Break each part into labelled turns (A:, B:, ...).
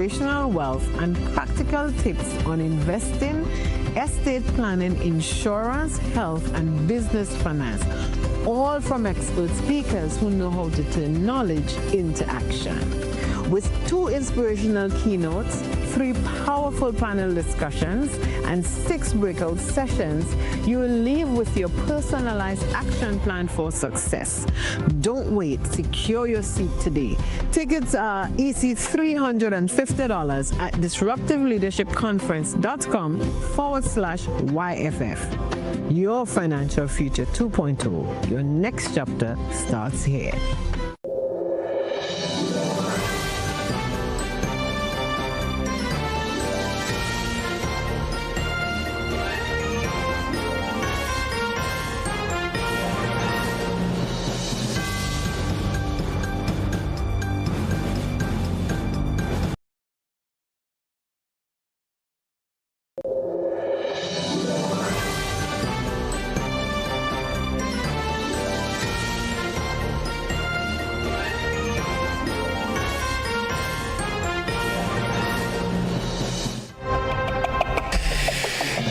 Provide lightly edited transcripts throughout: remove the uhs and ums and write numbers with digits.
A: generational wealth and practical tips on investing, estate planning, insurance, health, and business finance, all from expert speakers who know how to turn knowledge into action. With 2 inspirational keynotes, 3 powerful panel discussions, and 6 breakout sessions, you will leave with your personalized action plan for success. Don't wait. Secure your seat today. Tickets are EC $350 at disruptiveleadershipconference.com/YFF. Your financial future 2.0. Your next chapter starts here.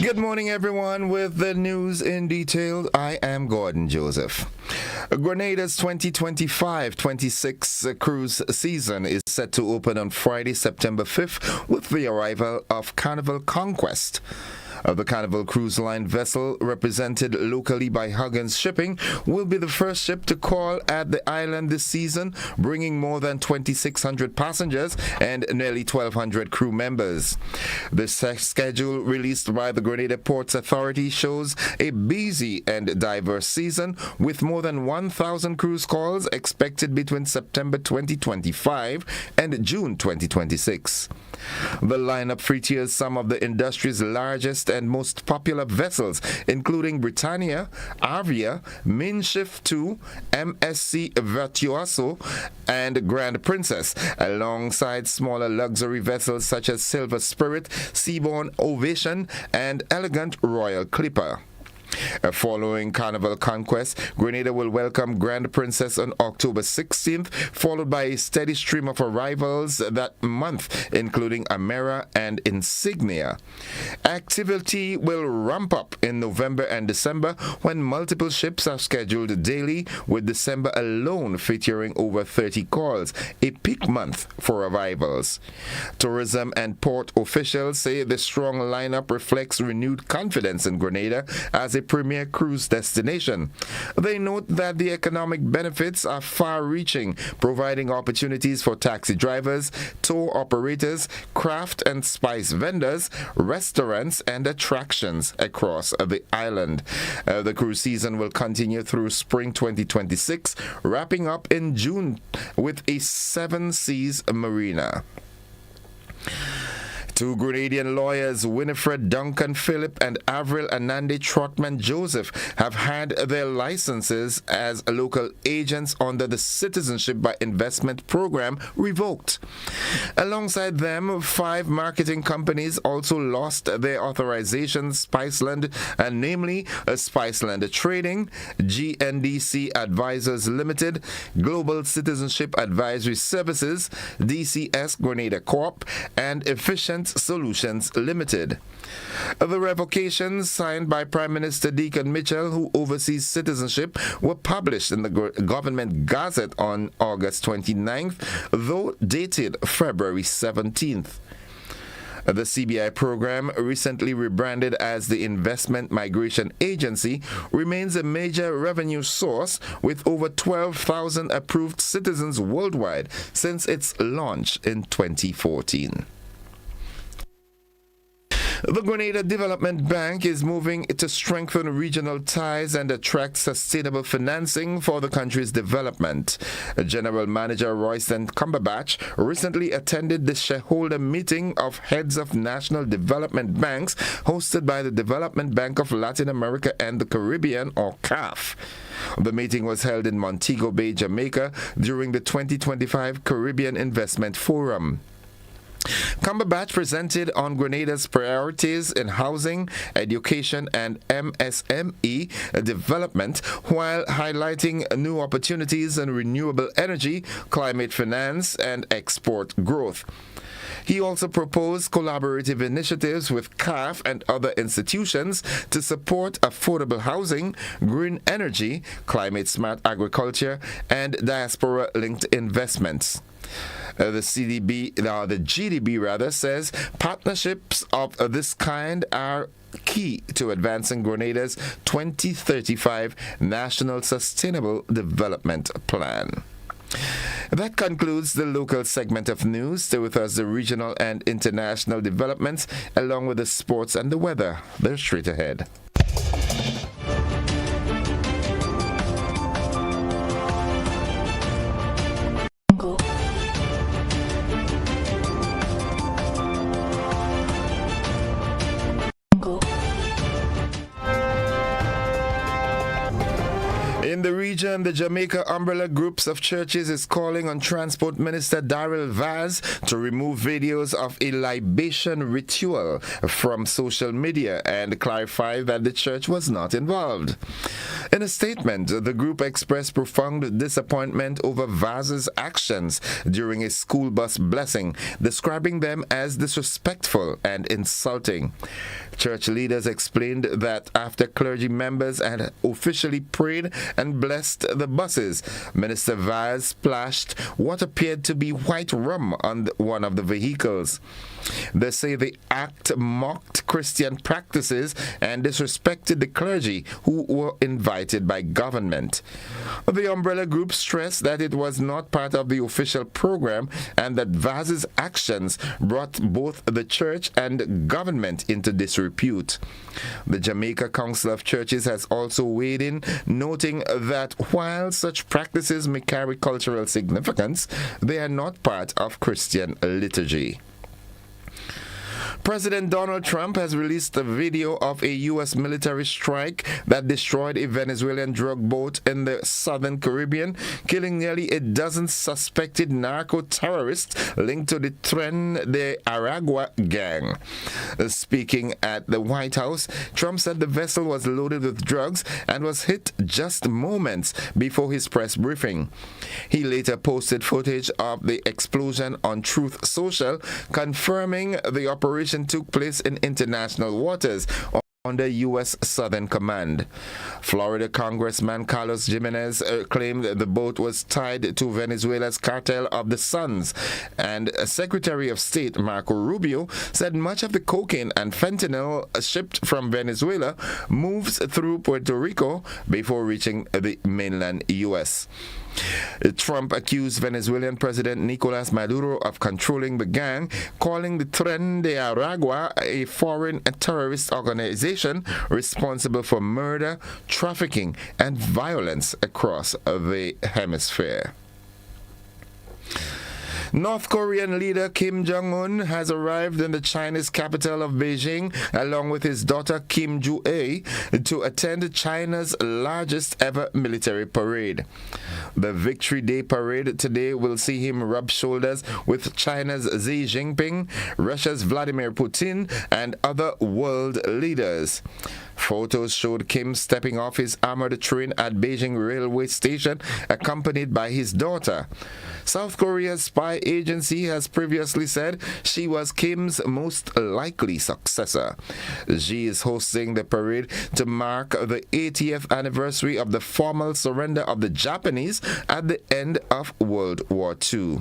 B: Good morning, everyone. With the news in detail, I am Gordon Joseph. Grenada's 2025-26 cruise season is set to open on Friday, September 5th, with the arrival of Carnival Conquest. The Carnival Cruise Line vessel, represented locally by Huggins Shipping, will be the first ship to call at the island this season, bringing more than 2,600 passengers and nearly 1,200 crew members. The schedule released by the Grenada Ports Authority shows a busy and diverse season, with more than 1,000 cruise calls expected between September 2025 and June 2026. The lineup features some of the industry's largest and most popular vessels, including Britannia, Avia, Minshift 2, MSC Virtuoso, and Grand Princess, alongside smaller luxury vessels such as Silver Spirit, Seabourn Ovation, and Elegant Royal Clipper. Following Carnival Conquest, Grenada will welcome Grand Princess on October 16th, followed by a steady stream of arrivals that month, including Amera and Insignia. Activity will ramp up in November and December, when multiple ships are scheduled daily, with December alone featuring over 30 calls, a peak month for arrivals. Tourism and port officials say the strong lineup reflects renewed confidence in Grenada as a premier cruise destination. They note that the economic benefits are far-reaching, providing opportunities for taxi drivers, tour operators, craft and spice vendors, restaurants, and attractions across the island. The cruise season will continue through spring 2026, wrapping up in June with a 7 Seas marina. 2 Grenadian lawyers, Winifred Duncan Phillip and Avril Anande Trotman Joseph, have had their licenses as local agents under the Citizenship by Investment program revoked. Alongside them, 5 marketing companies also lost their authorizations, Spiceland, and namely Spiceland Trading, GNDC Advisors Limited, Global Citizenship Advisory Services, DCS Grenada Corp, and Efficient Solutions Limited. The revocations, signed by Prime Minister Deacon Mitchell, who oversees citizenship, were published in the Government Gazette on August 29th, though dated February 17th. The CBI program, recently rebranded as the Investment Migration Agency, remains a major revenue source, with over 12,000 approved citizens worldwide since its launch in 2014. The Grenada Development Bank is moving to strengthen regional ties and attract sustainable financing for the country's development. General Manager Royston Cumberbatch recently attended the shareholder meeting of heads of national development banks hosted by the Development Bank of Latin America and the Caribbean, or CAF. The meeting was held in Montego Bay, Jamaica, during the 2025 Caribbean Investment Forum. Cumberbatch presented on Grenada's priorities in housing, education, and MSME development, while highlighting new opportunities in renewable energy, climate finance, and export growth. He also proposed collaborative initiatives with CAF and other institutions to support affordable housing, green energy, climate-smart agriculture, and diaspora-linked investments. The GDB rather says partnerships of this kind are key to advancing Grenada's 2035 National Sustainable Development Plan. That concludes the local segment of news. Stay with us, the regional and international developments, along with the sports and the weather. They're straight ahead. In the region, the Jamaica Umbrella Groups of Churches is calling on Transport Minister Daryl Vaz to remove videos of a libation ritual from social media and clarify that the church was not involved. In a statement, the group expressed profound disappointment over Vaz's actions during a school bus blessing, describing them as disrespectful and insulting. Church leaders explained that after clergy members had officially prayed and blessed the buses, Minister Vaz splashed what appeared to be white rum on one of the vehicles. They say the act mocked Christian practices and disrespected the clergy who were invited by government. The umbrella group stressed that it was not part of the official program and that Vaz's actions brought both the church and government into disrepute. The Jamaica Council of Churches has also weighed in, noting that while such practices may carry cultural significance, they are not part of Christian liturgy. President Donald Trump has released a video of a U.S. military strike that destroyed a Venezuelan drug boat in the southern Caribbean, killing nearly a dozen suspected narco-terrorists linked to the Tren de Aragua gang. Speaking at the White House, Trump said the vessel was loaded with drugs and was hit just moments before his press briefing. He later posted footage of the explosion on Truth Social, confirming the operation took place in international waters under U.S. Southern Command. Florida Congressman Carlos Jimenez claimed the boat was tied to Venezuela's cartel of the Suns, and Secretary of State Marco Rubio said much of the cocaine and fentanyl shipped from Venezuela moves through Puerto Rico before reaching the mainland U.S. Trump accused Venezuelan President Nicolas Maduro of controlling the gang, calling the Tren de Aragua a foreign terrorist organization responsible for murder, trafficking, and violence across the hemisphere. North Korean leader Kim Jong-un has arrived in the Chinese capital of Beijing along with his daughter Kim Joo-ae to attend China's largest ever military parade. The Victory Day parade today will see him rub shoulders with China's Xi Jinping, Russia's Vladimir Putin, and other world leaders. Photos showed Kim stepping off his armored train at Beijing railway station, accompanied by his daughter. South Korea's spy agency has previously said she was Kim's most likely successor. Xi is hosting the parade to mark the 80th anniversary of the formal surrender of the Japanese at the end of World War II.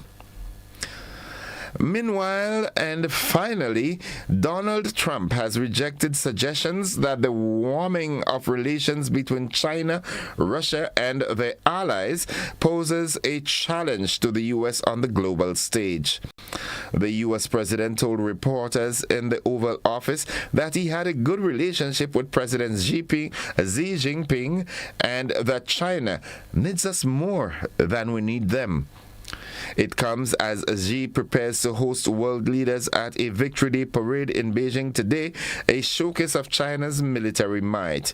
B: Meanwhile, and finally, Donald Trump has rejected suggestions that the warming of relations between China, Russia, and their allies poses a challenge to the U.S. on the global stage. The U.S. president told reporters in the Oval Office that he had a good relationship with President Xi Jinping and that China needs us more than we need them. It comes as Xi prepares to host world leaders at a Victory Day parade in Beijing today, a showcase of China's military might.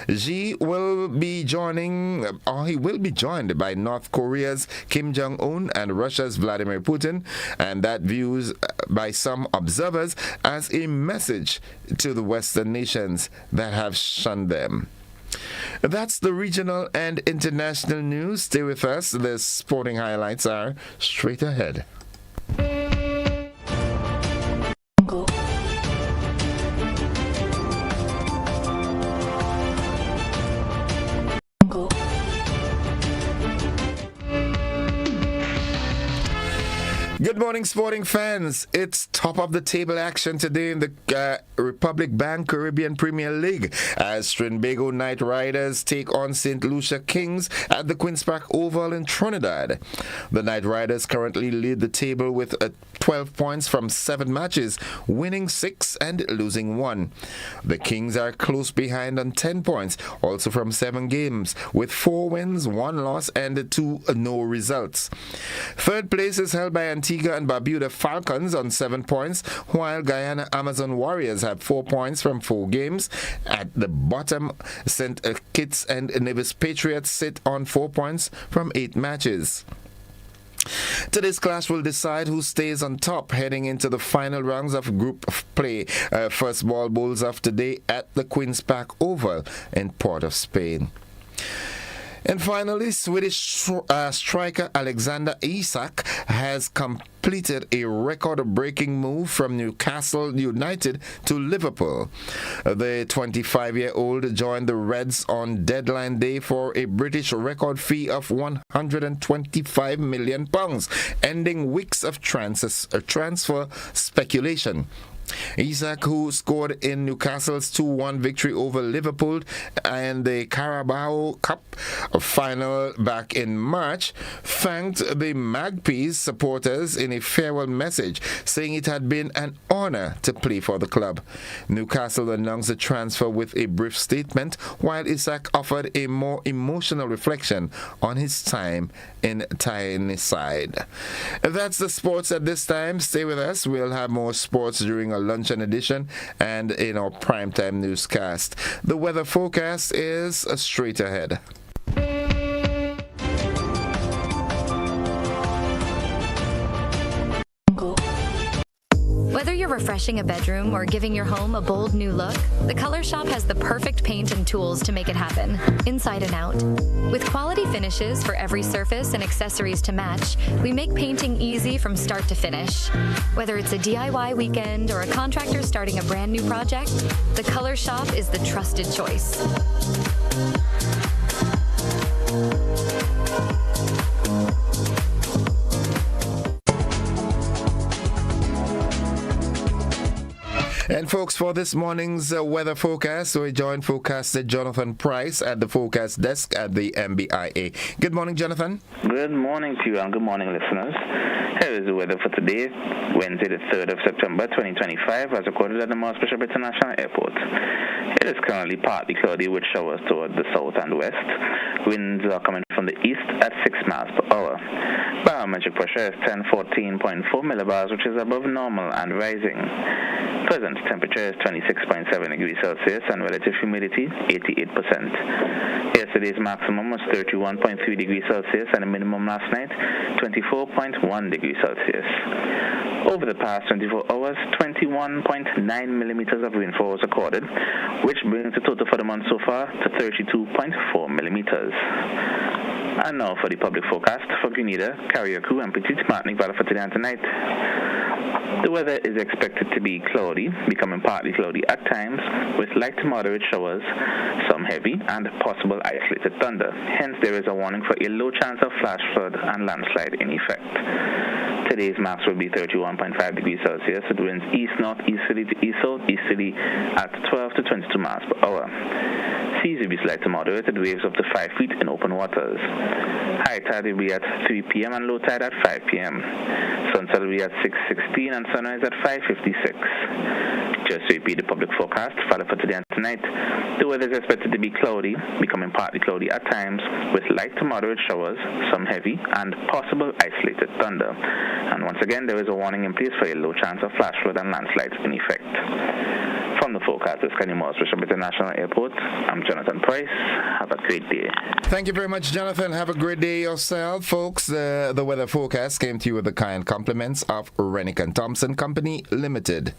B: Xi will be he will be joined by North Korea's Kim Jong-un and Russia's Vladimir Putin, and that views by some observers as a message to the Western nations that have shunned them. That's the regional and international news. Stay with us. The sporting highlights are straight ahead. Good morning, sporting fans. It's top of the table action today in the Republic Bank Caribbean Premier League as Trinbago Knight Riders take on St. Lucia Kings at the Queen's Park Oval in Trinidad. The Knight Riders currently lead the table with 12 points from 7 matches, winning 6 and losing 1. The Kings are close behind on 10 points, also from 7 games, with 4 wins, 1 loss, and 2 no results. Third place is held by Antigua and Barbuda Falcons on 7 points, while Guyana Amazon Warriors have 4 points from 4 games. At the bottom, St. Kitts and Nevis Patriots sit on 4 points from 8 matches. Today's clash will decide who stays on top heading into the final rounds of group play. First ball bowls of today at the Queen's Park Oval in Port of Spain. And finally, Swedish striker Alexander Isak has completed a record-breaking move from Newcastle United to Liverpool. The 25-year-old joined the Reds on deadline day for a British record fee of £125 million, ending weeks of transfer speculation. Isak, who scored in Newcastle's 2-1 victory over Liverpool and the Carabao Cup final back in March, thanked the Magpies supporters in a farewell message, saying it had been an honor to play for the club. Newcastle announced the transfer with a brief statement, while Isak offered a more emotional reflection on his time in Tyneside. That's the sports at this time. Stay with us. We'll have more sports during our luncheon edition and in our primetime newscast. The weather forecast is straight ahead.
C: Whether you're refreshing a bedroom or giving your home a bold new look, the Color Shop has the perfect paint and tools to make it happen, inside and out. With quality finishes for every surface and accessories to match, we make painting easy from start to finish. Whether it's a DIY weekend or a contractor starting a brand new project, the Color Shop is the trusted choice.
B: And folks, for this morning's weather forecast, we join forecaster Jonathan Price at the forecast desk at the MBIA. Good morning, Jonathan.
D: Good morning to you and good morning, listeners. Here is the weather for today, Wednesday the 3rd of September 2025, as recorded at the Mars Bishop International Airport. It is currently partly cloudy with showers toward the south and west. Winds are coming from the east at 6 miles per hour. Barometric pressure is 1014.4 millibars, which is above normal and rising. Present temperature is 26.7 degrees Celsius and relative humidity 88%. Yesterday's maximum was 31.3 degrees Celsius and the minimum last night 24.1 degrees Celsius. Over the past 24 hours, 21.9 millimeters of rainfall was recorded, which brings the total for the month so far to 32.4 millimeters. And now for the public forecast for Grenada, Carriacou, and Petite Martinique Valley for today and tonight. The weather is expected to be cloudy, becoming partly cloudy at times, with light to moderate showers, some heavy, and possible isolated thunder. Hence, there is a warning for a low chance of flash flood and landslide in effect. Today's max will be 31.5 degrees Celsius with winds east-northeasterly to east-southeasterly at 12 to 22 miles per hour. Seas will be slight to moderate with waves up to 5 feet in open waters. High tide will be at 3 p.m. and low tide at 5 p.m. Sunset will be at 6:16 and sunrise at 5:56. Just to repeat the public forecast for today and tonight, the weather is expected to be cloudy, becoming partly cloudy at times, with light to moderate showers, some heavy, and possible isolated thunder. And once again, there is a warning in place for a low chance of flash flood and landslides in effect. From the forecasters, Kenny Moss, Bishop International Airport, I'm Jonathan Price. Have a great day.
B: Thank you very much, Jonathan. Have a great day yourself, folks. The weather forecast came to you with the kind compliments of Rennick and Thompson Company Limited.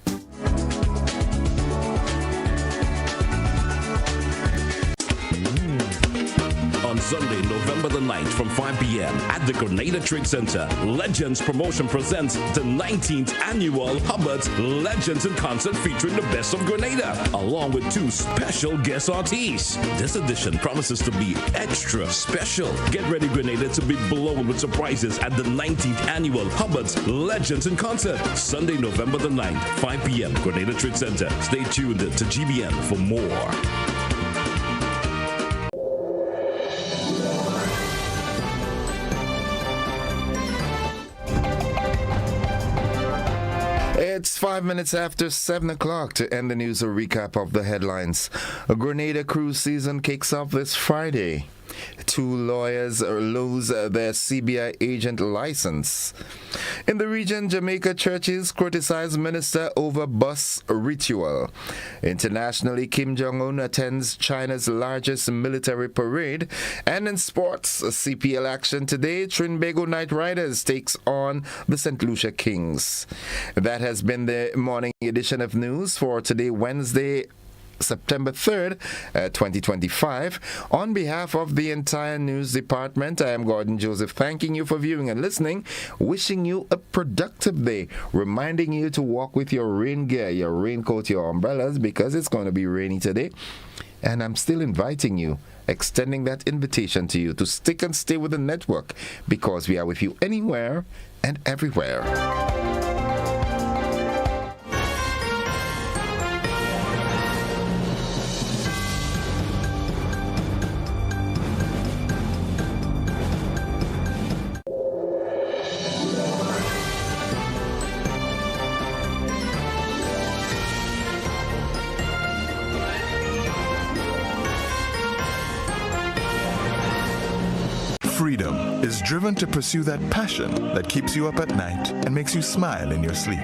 E: On Sunday, November the 9th from 5 p.m. at the Grenada Trade Center, Legends Promotion presents the 19th annual Hubbard's Legends in Concert featuring the best of Grenada, along with 2 special guest artists. This edition promises to be extra special. Get ready, Grenada, to be blown with surprises at the 19th annual Hubbard's Legends in Concert, Sunday, November the 9th, 5 p.m. Grenada Trade Center. Stay tuned to GBN for more.
B: It's 5 minutes after 7 o'clock to end the news. A recap of the headlines. A Grenada cruise season kicks off this Friday. 2 lawyers lose their CBI agent license. In the region, Jamaica churches criticize minister over bus ritual. Internationally, Kim Jong-un attends China's largest military parade. And in sports, CPL action today, Trinbago Knight Riders takes on the St. Lucia Kings. That has been the morning edition of news for today, Wednesday, September 3rd, 2025. On behalf of the entire news department, I am Gordon Joseph, thanking you for viewing and listening, wishing you a productive day, reminding you to walk with your rain gear, your raincoat, your umbrellas, because it's going to be rainy today. And I'm still inviting you, extending that invitation to you to stick and stay with the network, because we are with you anywhere and everywhere.
F: Freedom is driven to pursue that passion that keeps you up at night and makes you smile in your sleep.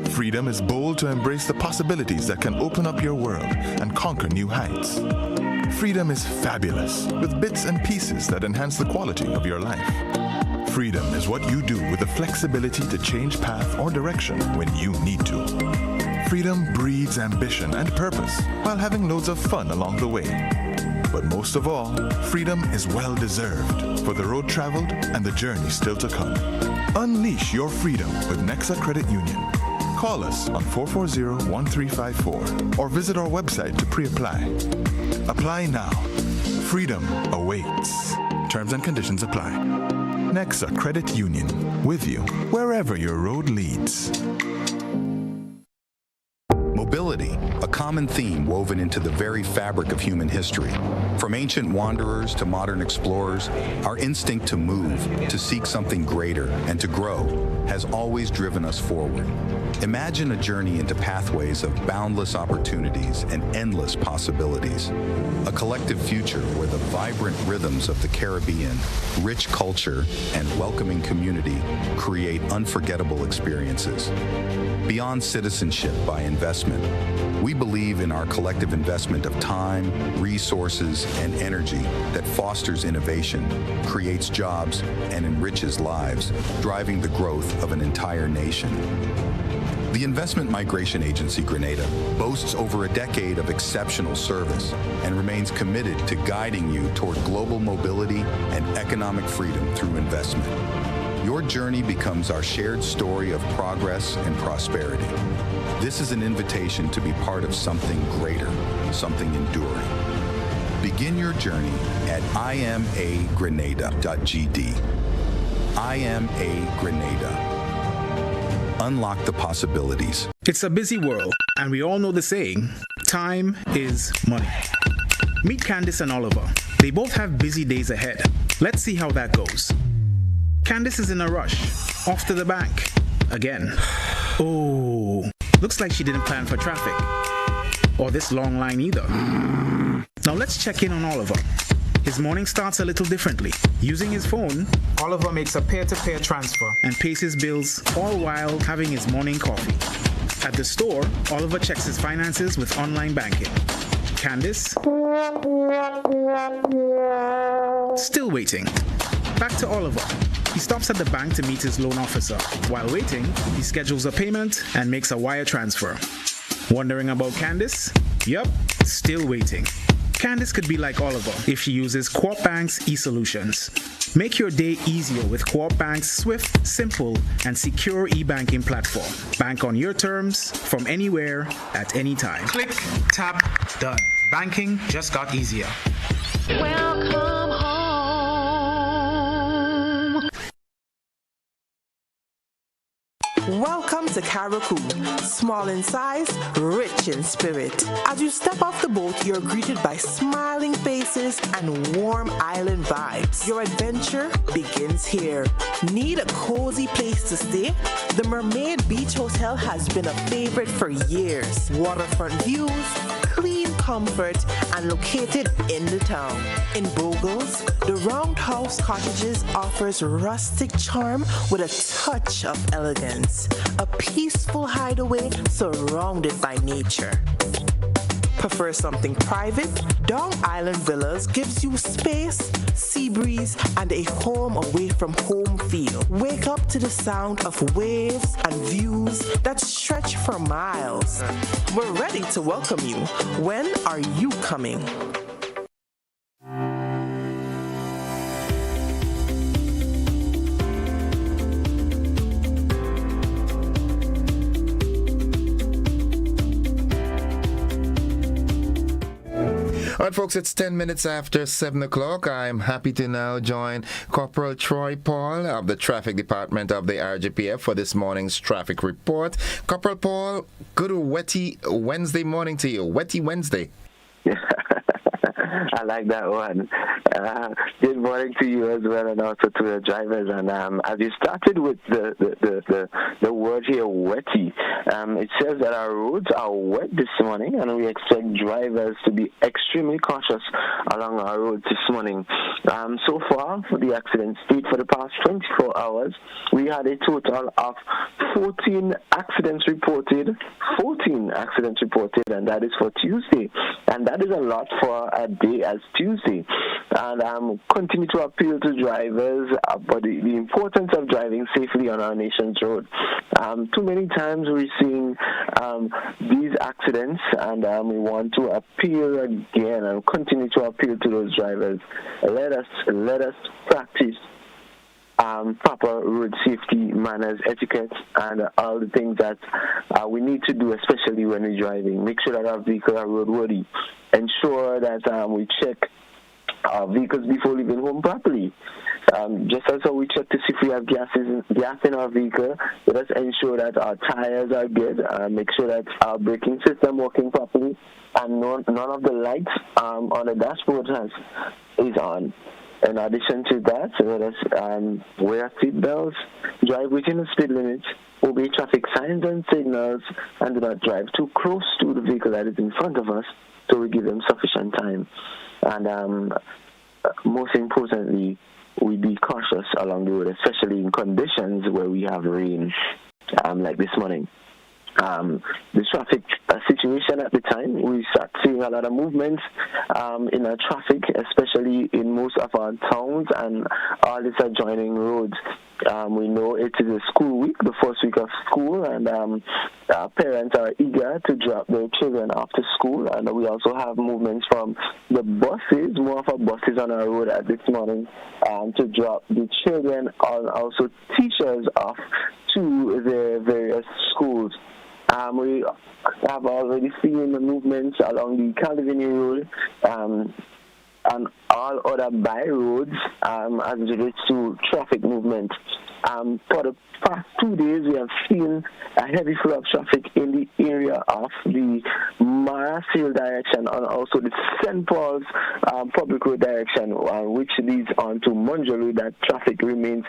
F: Freedom is bold to embrace the possibilities that can open up your world and conquer new heights. Freedom is fabulous, with bits and pieces that enhance the quality of your life. Freedom is what you do with the flexibility to change path or direction when you need to. Freedom breeds ambition and purpose while having loads of fun along the way. But most of all, freedom is well-deserved for the road traveled and the journey still to come. Unleash your freedom with Nexa Credit Union. Call us on 440-1354 or visit our website to pre-apply. Apply now. Freedom awaits. Terms and conditions apply. Nexa Credit Union, with you wherever your road leads.
G: Mobility, a common theme woven into the very fabric of human history. From ancient wanderers to modern explorers, our instinct to move, to seek something greater, and to grow has always driven us forward. Imagine a journey into pathways of boundless opportunities and endless possibilities. A collective future where the vibrant rhythms of the Caribbean, rich culture, and welcoming community create unforgettable experiences. Beyond citizenship by investment, we believe in our collective investment of time, resources, and energy that fosters innovation, creates jobs, and enriches lives, driving the growth of an entire nation. The Investment Migration Agency Grenada boasts over a decade of exceptional service and remains committed to guiding you toward global mobility and economic freedom through investment. Your journey becomes our shared story of progress and prosperity. This is an invitation to be part of something greater, something enduring. Begin your journey at imagrenada.gd. IMA Grenada. Unlock the possibilities.
H: It's a busy world, and we all know the saying, time is money. Meet Candice and Oliver. They both have busy days ahead. Let's see how that goes. Candice is in a rush, off to the bank, again. Oh, Looks like she didn't plan for traffic. Or this long line either. Now let's check in on Oliver. His morning starts a little differently. Using his phone, Oliver makes a peer-to-peer transfer and pays his bills, all while having his morning coffee. At the store, Oliver checks his finances with online banking. Candice? Still waiting. Back to Oliver. He stops at the bank to meet his loan officer. While waiting, he schedules a payment and makes a wire transfer. Wondering about Candice? Yup, still waiting. Candice could be like Oliver if she uses Co-op Bank's e-solutions. Make your day easier with Co-op Bank's swift, simple, and secure e-banking platform. Bank on your terms, from anywhere, at any time. Click, tap, done. Banking just got easier.
A: Welcome home.
I: Welcome to Caracou, small in size, rich in spirit. As you step off the boat, you're greeted by smiling faces and warm island vibes. Your adventure begins here. Need a cozy place to stay? The Mermaid Beach Hotel has been a favorite for years. Waterfront views, clean comfort, and located in the town. In Bogles, the Roundhouse Cottages offers rustic charm with a touch of elegance. A peaceful hideaway surrounded by nature. Prefer something private? Dong Island Villas gives you space, sea breeze, and a home away from home feel. Wake up to the sound of waves and views that stretch for miles. We're ready to welcome you. When are you coming?
B: All right, folks, it's 10 minutes after 7 o'clock. I'm happy to now join Corporal Troy Paul of the Traffic Department of the RGPF for this morning's traffic report. Corporal Paul, good wetty Wednesday morning to you. Wetty Wednesday.
J: I like that one. Good morning to you as well, and also to the drivers. And as you started with the word here, wetty, it says that our roads are wet this morning, and we expect drivers to be extremely cautious along our roads this morning. So far, for the accident state for the past 24 hours, we had a total of 14 accidents reported, and that is for Tuesday. And that is a lot for a day as Tuesday. And continue to appeal to drivers about the importance of driving safely on our nation's road. Too many times we're seeing these accidents, and we want to appeal again and continue to appeal to those drivers. Let us practice proper road safety manners, etiquette, and all the things that we need to do, especially when we're driving. Make sure that our vehicles are roadworthy. Ensure that we check our vehicles before leaving home properly. Just as how we check to see if we have gas in our vehicle, let us ensure that our tires are good, make sure that our braking system working properly, and none of the lights on the dashboard is on. In addition to that, let us wear seat belts, drive within the speed limit, obey traffic signs and signals, and do not drive too close to the vehicle that is in front of us, so we give them sufficient time. And most importantly, we be cautious along the road, especially in conditions where we have rain, like this morning. The traffic situation at the time, we start seeing a lot of movements in our traffic, especially in most of our towns and all these adjoining roads. We know it is a school week, the first week of school, and parents are eager to drop their children after school. And we also have movements from the buses, more of our buses on our road at this morning, to drop the children and also teachers off to their various schools. We have already seen the movements along the Calvin Road and all other by roads as it relates to traffic movement. For the past 2 days, we have seen a heavy flow of traffic in the area of the Marasil direction and also the St. Paul's public road direction, which leads on to Munjalo. That traffic remains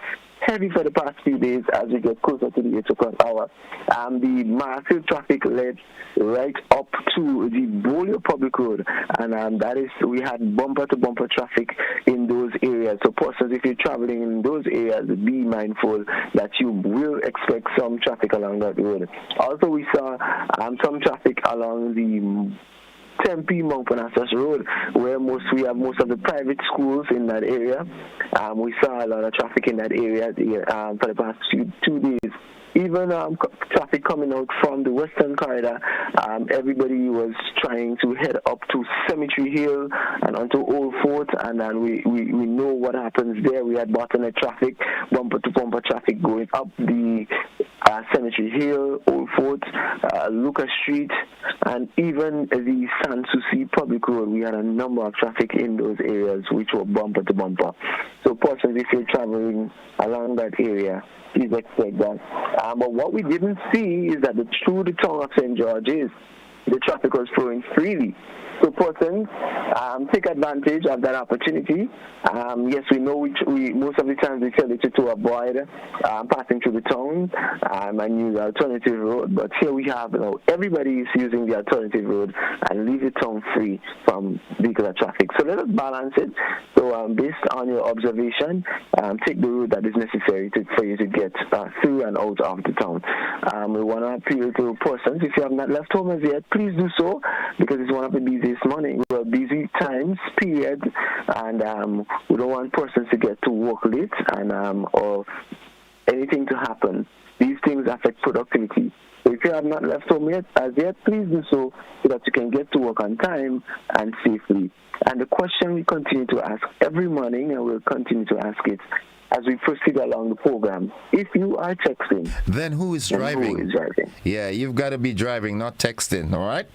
J: heavy for the past few days as we get closer to the 8 o'clock hour. The massive traffic led right up to the Bolio Public Road, and that is, we had bumper-to-bumper traffic in those areas. So persons, if you're traveling in those areas, be mindful that you will expect some traffic along that road. Also, we saw some traffic along the Tempe Mount Parnassus Road, where we have most of the private schools in that area. We saw a lot of traffic in that area for the past 2 days. Even traffic coming out from the Western Corridor, everybody was trying to head up to Cemetery Hill and onto Old Fort, and then we know what happens there. We had bottleneck traffic, bumper-to-bumper traffic going up the Cemetery Hill, Old Fort, Lucas Street, and even the San Souci Public Road. We had a number of traffic in those areas which were bumper-to-bumper. So persons, if you're traveling along that area, please expect that. But what we didn't see is that through the town of St. George's, the traffic was flowing freely. So persons, take advantage of that opportunity. Yes, we know we most of the times we tell you to avoid passing through the town and use the alternative road. But here we have, everybody is using the alternative road and leave the town free from vehicular traffic. So let us balance it. So based on your observation, take the route that is necessary for you to get through and out of the town. We want to appeal to persons. If you have not left home as yet, please do so, because it's one of the busiest morning. We're busy times, period, and we don't want persons to get to work late and or anything to happen. These things affect productivity. So if you have not left home yet, please do so that you can get to work on time and safely. And the question we continue to ask every morning, and we'll continue to ask it as we proceed along the program: if you are texting,
B: then who is driving?
J: Who is driving?
B: Yeah, you've got to be driving, not texting, all right?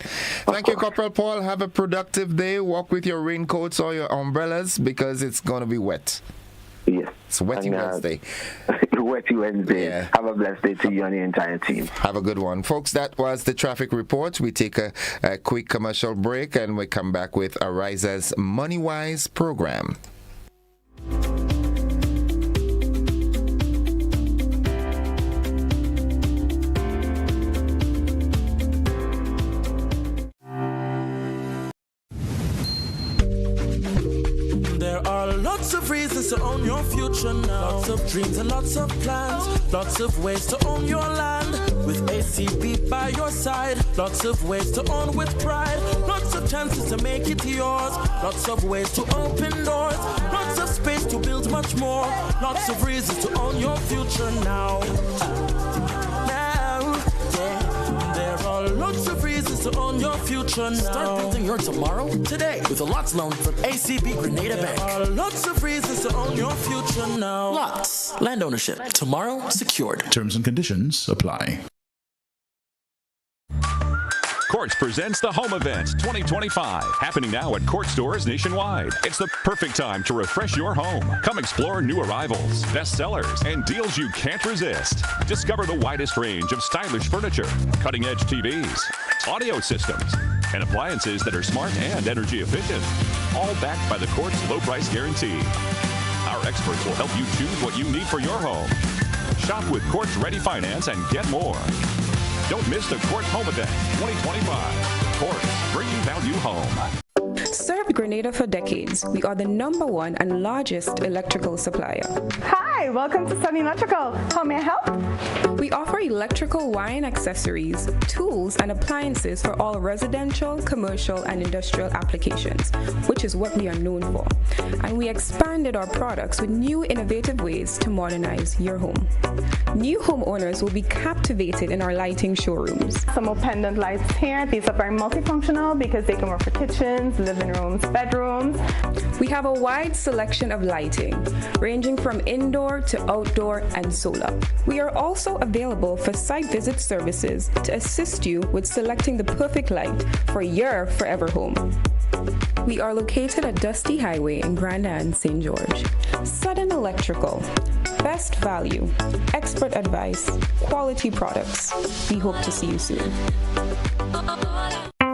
B: Thank you, Corporal Paul. Have a productive day. Walk with your raincoats or your umbrellas, because it's going to be wet.
J: Yes.
B: It's Wetty Wednesday.
J: Wetty Wednesday. Yeah. Have a blessed day to you and the entire team.
B: Have a good one. Folks, that was the traffic report. We take a quick commercial break, and we come back with Ariza's Money Wise program.
K: Lots of reasons to own your future now. Lots of dreams and lots of plans. Lots of ways to own your land. With ACB by your side. Lots of ways to own with pride. Lots of chances to make it yours. Lots of ways to open doors. Lots of space to build much more. Lots of reasons to own your future now. There are lots of reasons to own your future now.
L: Start building your tomorrow today with a LOTS loan from ACB Grenada Bank.
K: There are lots of reasons to own your future now.
L: LOTS, land ownership, tomorrow secured.
M: Terms and conditions apply.
N: Quartz presents the Home Event 2025, happening now at Quartz stores nationwide. It's the perfect time to refresh your home. Come explore new arrivals, bestsellers, and deals you can't resist. Discover the widest range of stylish furniture, cutting-edge TVs, audio systems, and appliances that are smart and energy efficient, all backed by the Quartz low price guarantee. Our experts will help you choose what you need for your home. Shop with Quartz Ready Finance and get more. Don't miss the Quartz Home Event 2025. Quartz, bringing value home.
O: Served Grenada for decades, we are the #1 and largest electrical supplier.
P: Hi, welcome to Sunny Electrical. How may I help?
O: We offer electrical wiring accessories, tools, and appliances for all residential, commercial, and industrial applications, which is what we are known for. And we expanded our products with new innovative ways to modernize your home. New homeowners will be captivated in our lighting showrooms.
P: Some more pendant lights here. These are very multifunctional because they can work for kitchens, living rooms, bedrooms.
O: We have a wide selection of lighting, ranging from indoor to outdoor and solar. We are also available for site visit services to assist you with selecting the perfect light for your forever home. We are located at Dusty Highway in Grenada, St. George. Sudden Electrical. Best value, expert advice, quality products. We hope to see you soon.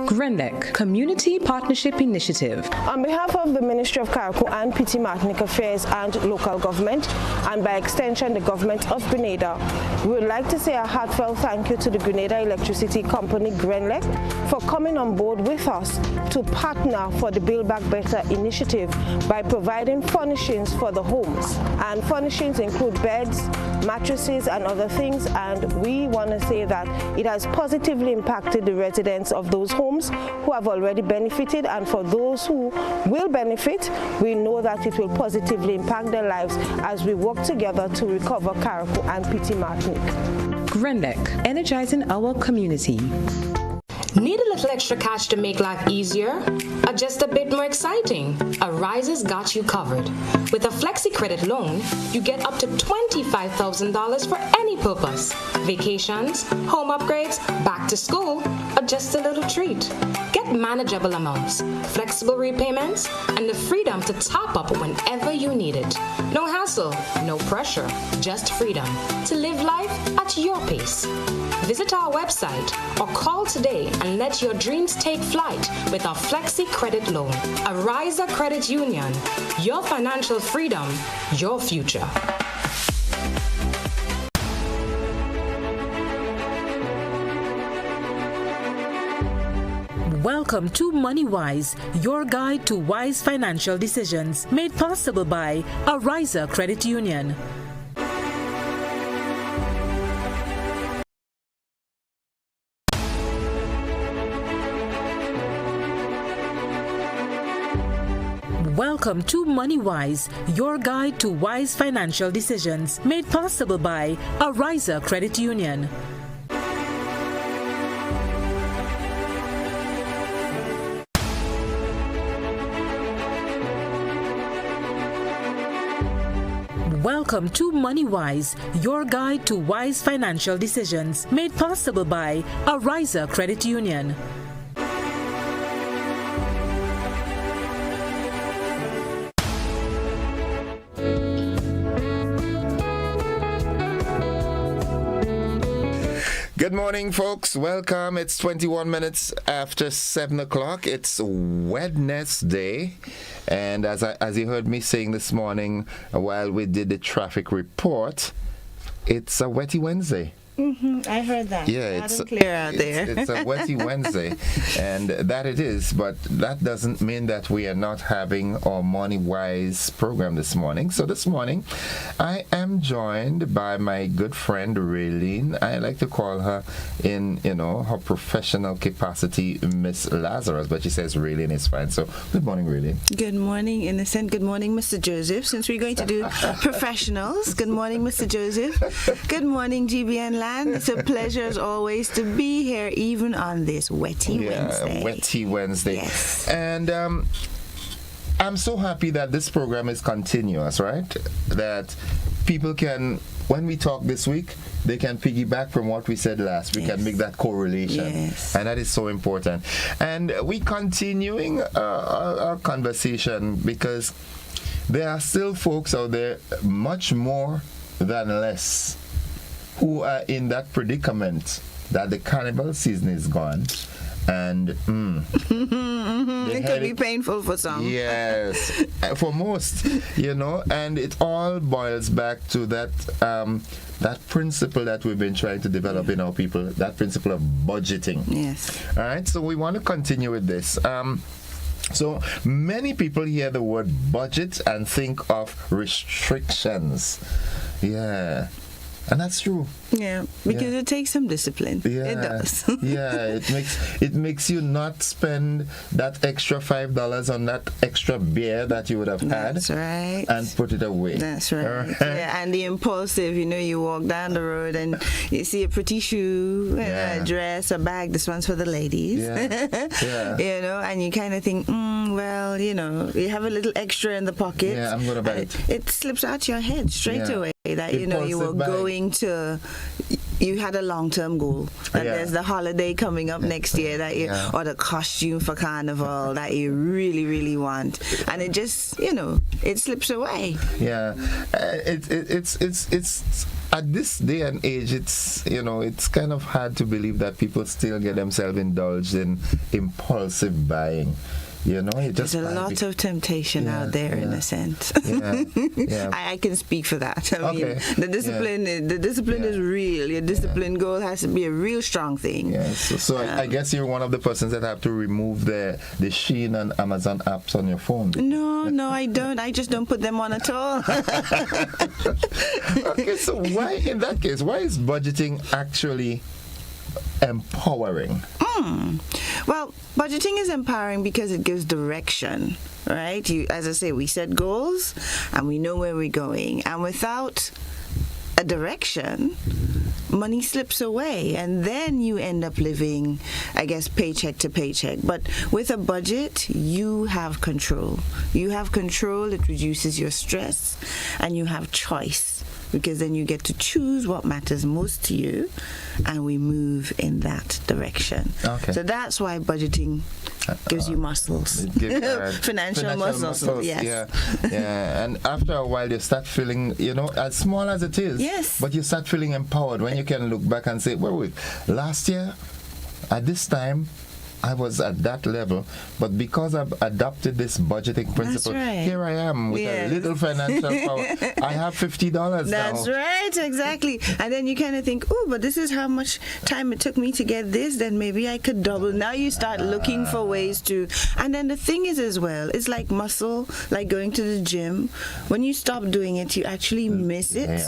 O: GRENDEC, Community Partnership Initiative.
Q: On behalf of the Ministry of Carriacou and Petite Martinique Affairs and local government, and by extension the government of Grenada, we would like to say a heartfelt thank you to the Grenada Electricity Company, GRENLEC, for coming on board with us to partner for the Build Back Better initiative by providing furnishings for the homes. And furnishings include beds, mattresses and other things, and we want to say that it has positively impacted the residents of those homes who have already benefited, and for those who will benefit, we know that it will positively impact their lives as we work together to recover Carriacou and Petite Martinique.
O: GRENDEC, energizing our community.
R: Need a little extra cash to make life easier? Or just a bit more exciting? Ariza's got you covered. With a Flexi Credit loan, you get up to $25,000 for any purpose. Vacations, home upgrades, back to school, or just a little treat. Get manageable amounts, flexible repayments, and the freedom to top up whenever you need it. No hassle, no pressure, just freedom to live life at your pace. Visit our website or call today and let your dreams take flight with our Flexi Credit Loan. Ariza Credit Union, your financial freedom, your future.
S: Welcome to MoneyWise, your guide to wise financial decisions, made possible by Ariza Credit Union. Welcome to MoneyWise, your guide to wise financial decisions, made possible by Ariza Credit Union. Welcome to MoneyWise, your guide to wise financial decisions, made possible by Ariza Credit Union.
B: Good morning, folks. Welcome. It's 21 minutes after 7 o'clock. It's Wednesday. And as you heard me saying this morning while we did the traffic report, it's a wetty Wednesday.
T: I heard that.
B: Yeah,
T: it's clear out there.
B: It's a wetty Wednesday, and that it is. But that doesn't mean that we are not having our MoneyWise program this morning. So this morning, I am joined by my good friend Raylene. I like to call her in her professional capacity, Miss Lazarus, but she says Raylene is fine. So good morning, Raylene.
T: Good morning, Innocent. Good morning, Mr. Joseph. Since we're going to do professionals, good morning, Mr. Joseph. Good morning, GBN. It's a pleasure as always to be here, even on this wetty Wednesday.
B: Wetty Wednesday.
T: Yes.
B: And I'm so happy that this program is continuous, right? That people can, when we talk this week, they can piggyback from what we said last week and make that correlation.
T: Yes.
B: And that is so important. And we continuing our conversation because there are still folks out there much more than less who are in that predicament that the carnival season is gone, and
T: it can be painful for some.
B: Yes, for most, and it all boils back to that that principle that we've been trying to develop in our people, that principle of budgeting.
T: Yes.
B: All right, so we want to continue with this. So many people hear the word budget and think of restrictions. Yeah. And that's true.
T: Yeah, because it takes some discipline.
B: Yeah,
T: it does.
B: Yeah, it makes you not spend that extra $5 on that extra beer that you would have had.
T: That's right.
B: And put it away.
T: That's right. Yeah, and the impulsive, you walk down the road and you see a pretty shoe, a dress, a bag. This one's for the ladies.
B: Yeah.
T: And you kind of think, well, you have a little extra in the pocket.
B: Yeah, I'm gonna buy it.
T: It slips out your head straight away. That you were going to, you had a long-term goal, and there's the holiday coming up next year or the costume for carnival that you really, really want, and it just, it slips away.
B: Yeah, it's at this day and age, it's it's kind of hard to believe that people still get themselves indulged in impulsive buying.
T: There's a lot of temptation out there, in a sense. I can speak for that. I mean, the discipline is real. Your discipline goal has to be a real strong thing.
B: So I guess you're one of the persons that have to remove the Shein and Amazon apps on your phone.
T: No, I don't. I just don't put them on at all.
B: Okay, so why is budgeting actually empowering?
T: Well, budgeting is empowering because it gives direction, right? As I say, we set goals and we know where we're going. And without a direction, money slips away, and then you end up living, I guess, paycheck to paycheck. But with a budget, you have control. You have control. It reduces your stress, and you have choice, because then you get to choose what matters most to you, and we move in that direction. So that's why budgeting gives you muscles. Financial muscles. Yes.
B: Yeah. And after a while, you start feeling, as small as it is, but you start feeling empowered when you can look back and say, wait, last year, at this time, I was at that level, but because I've adopted this budgeting principle, here I am with a little financial power. I have $50 now.
T: That's right, exactly. And then you kind of think, but this is how much time it took me to get this, then maybe I could double. Now you start looking for ways to, and then the thing is as well, it's like muscle, like going to the gym. When you stop doing it, you actually miss it.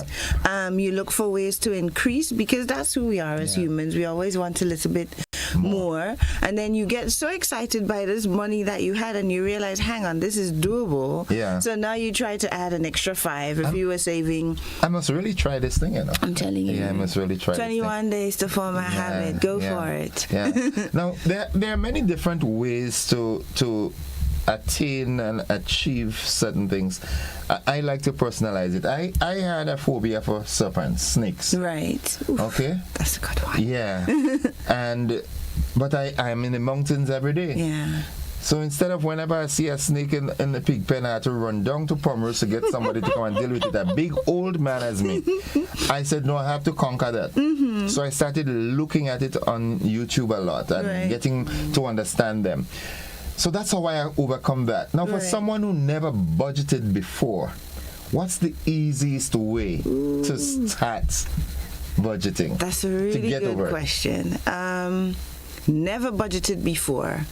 T: You look for ways to increase, because that's who we are as humans. We always want a little bit more, and then you get so excited by this money that you had, and you realize, hang on, this is doable. So now you try to add an extra $5 if you were saving.
B: I must really try this thing,
T: I'm telling you.
B: I must really try
T: 21 days to form a habit. Go for it.
B: Now, there are many different ways to attain and achieve certain things. I like to personalize it. I had a phobia for serpents, snakes.
T: Right. Oof,
B: okay.
T: That's a good one.
B: Yeah. But I'm in the mountains every day.
T: Yeah.
B: So instead of whenever I see a snake in the pig pen, I had to run down to Pomerous to get somebody to come and deal with it. A big old man as me. I said, no, I have to conquer that. So I started looking at it on YouTube a lot and getting to understand them. So that's how I overcome that. Now, for someone who never budgeted before, what's the easiest way to start budgeting?
T: That's a really good question. Never budgeted before.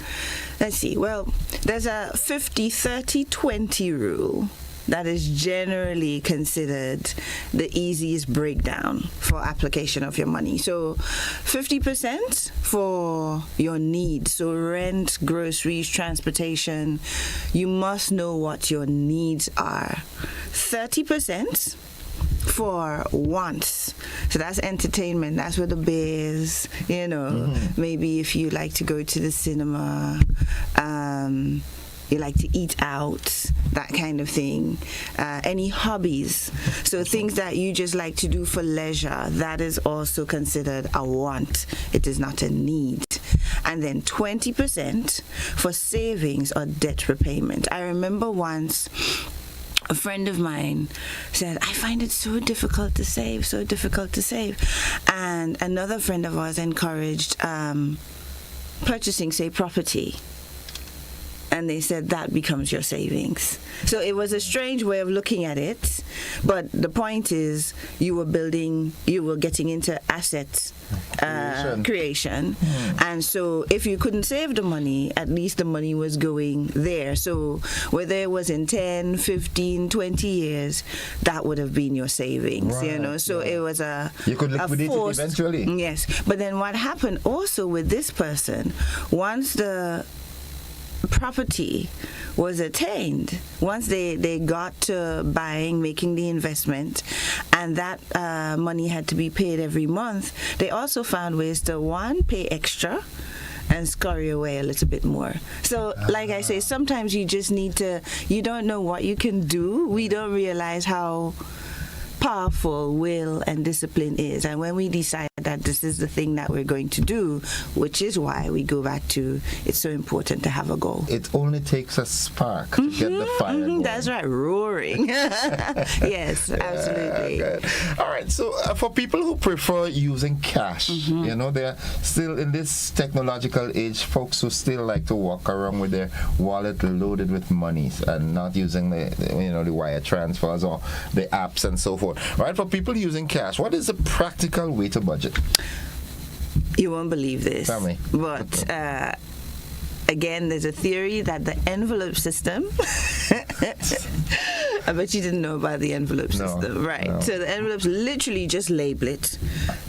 T: Let's see. Well, there's a 50-30-20 rule that is generally considered the easiest breakdown for application of your money. So 50% for your needs, so rent, groceries, transportation. You must know what your needs are. 30% for wants. So that's entertainment. That's where the bears, maybe if you like to go to the cinema, you like to eat out, that kind of thing. Any hobbies. So things that you just like to do for leisure, that is also considered a want. It is not a need. And then 20% for savings or debt repayment. I remember once a friend of mine said, I find it so difficult to save. And another friend of ours encouraged purchasing, say, property. And they said that becomes your savings. So it was a strange way of looking at it. But the point is, you were getting into asset creation. And so if you couldn't save the money, at least the money was going there. So whether it was in 10, 15, 20 years, that would have been your savings, So it was
B: you could liquidate it eventually.
T: Yes. But then what happened also with this person, once the property was attained, once they got to making the investment, and that money had to be paid every month, they also found ways to, one, pay extra and scurry away a little bit more. So like I say, sometimes you just need to, you don't know what you can do. We don't realize how powerful will and discipline is. And when we decide that this is the thing that we're going to do, which is why we go back to it's so important to have a goal.
B: It only takes a spark to get the fire going.
T: That's right, roaring. Yes, absolutely.
B: Good. All right, so for people who prefer using cash, you know, they're still in this technological age, folks who still like to walk around with their wallet loaded with money and not using the wire transfers or the apps and so forth. All right, for people using cash, what is a practical way to budget?
T: You won't believe this.
B: Tell me.
T: But again, there's a theory that the envelope system I bet you didn't know about the envelope system. Right. No. So the envelopes, literally just label it.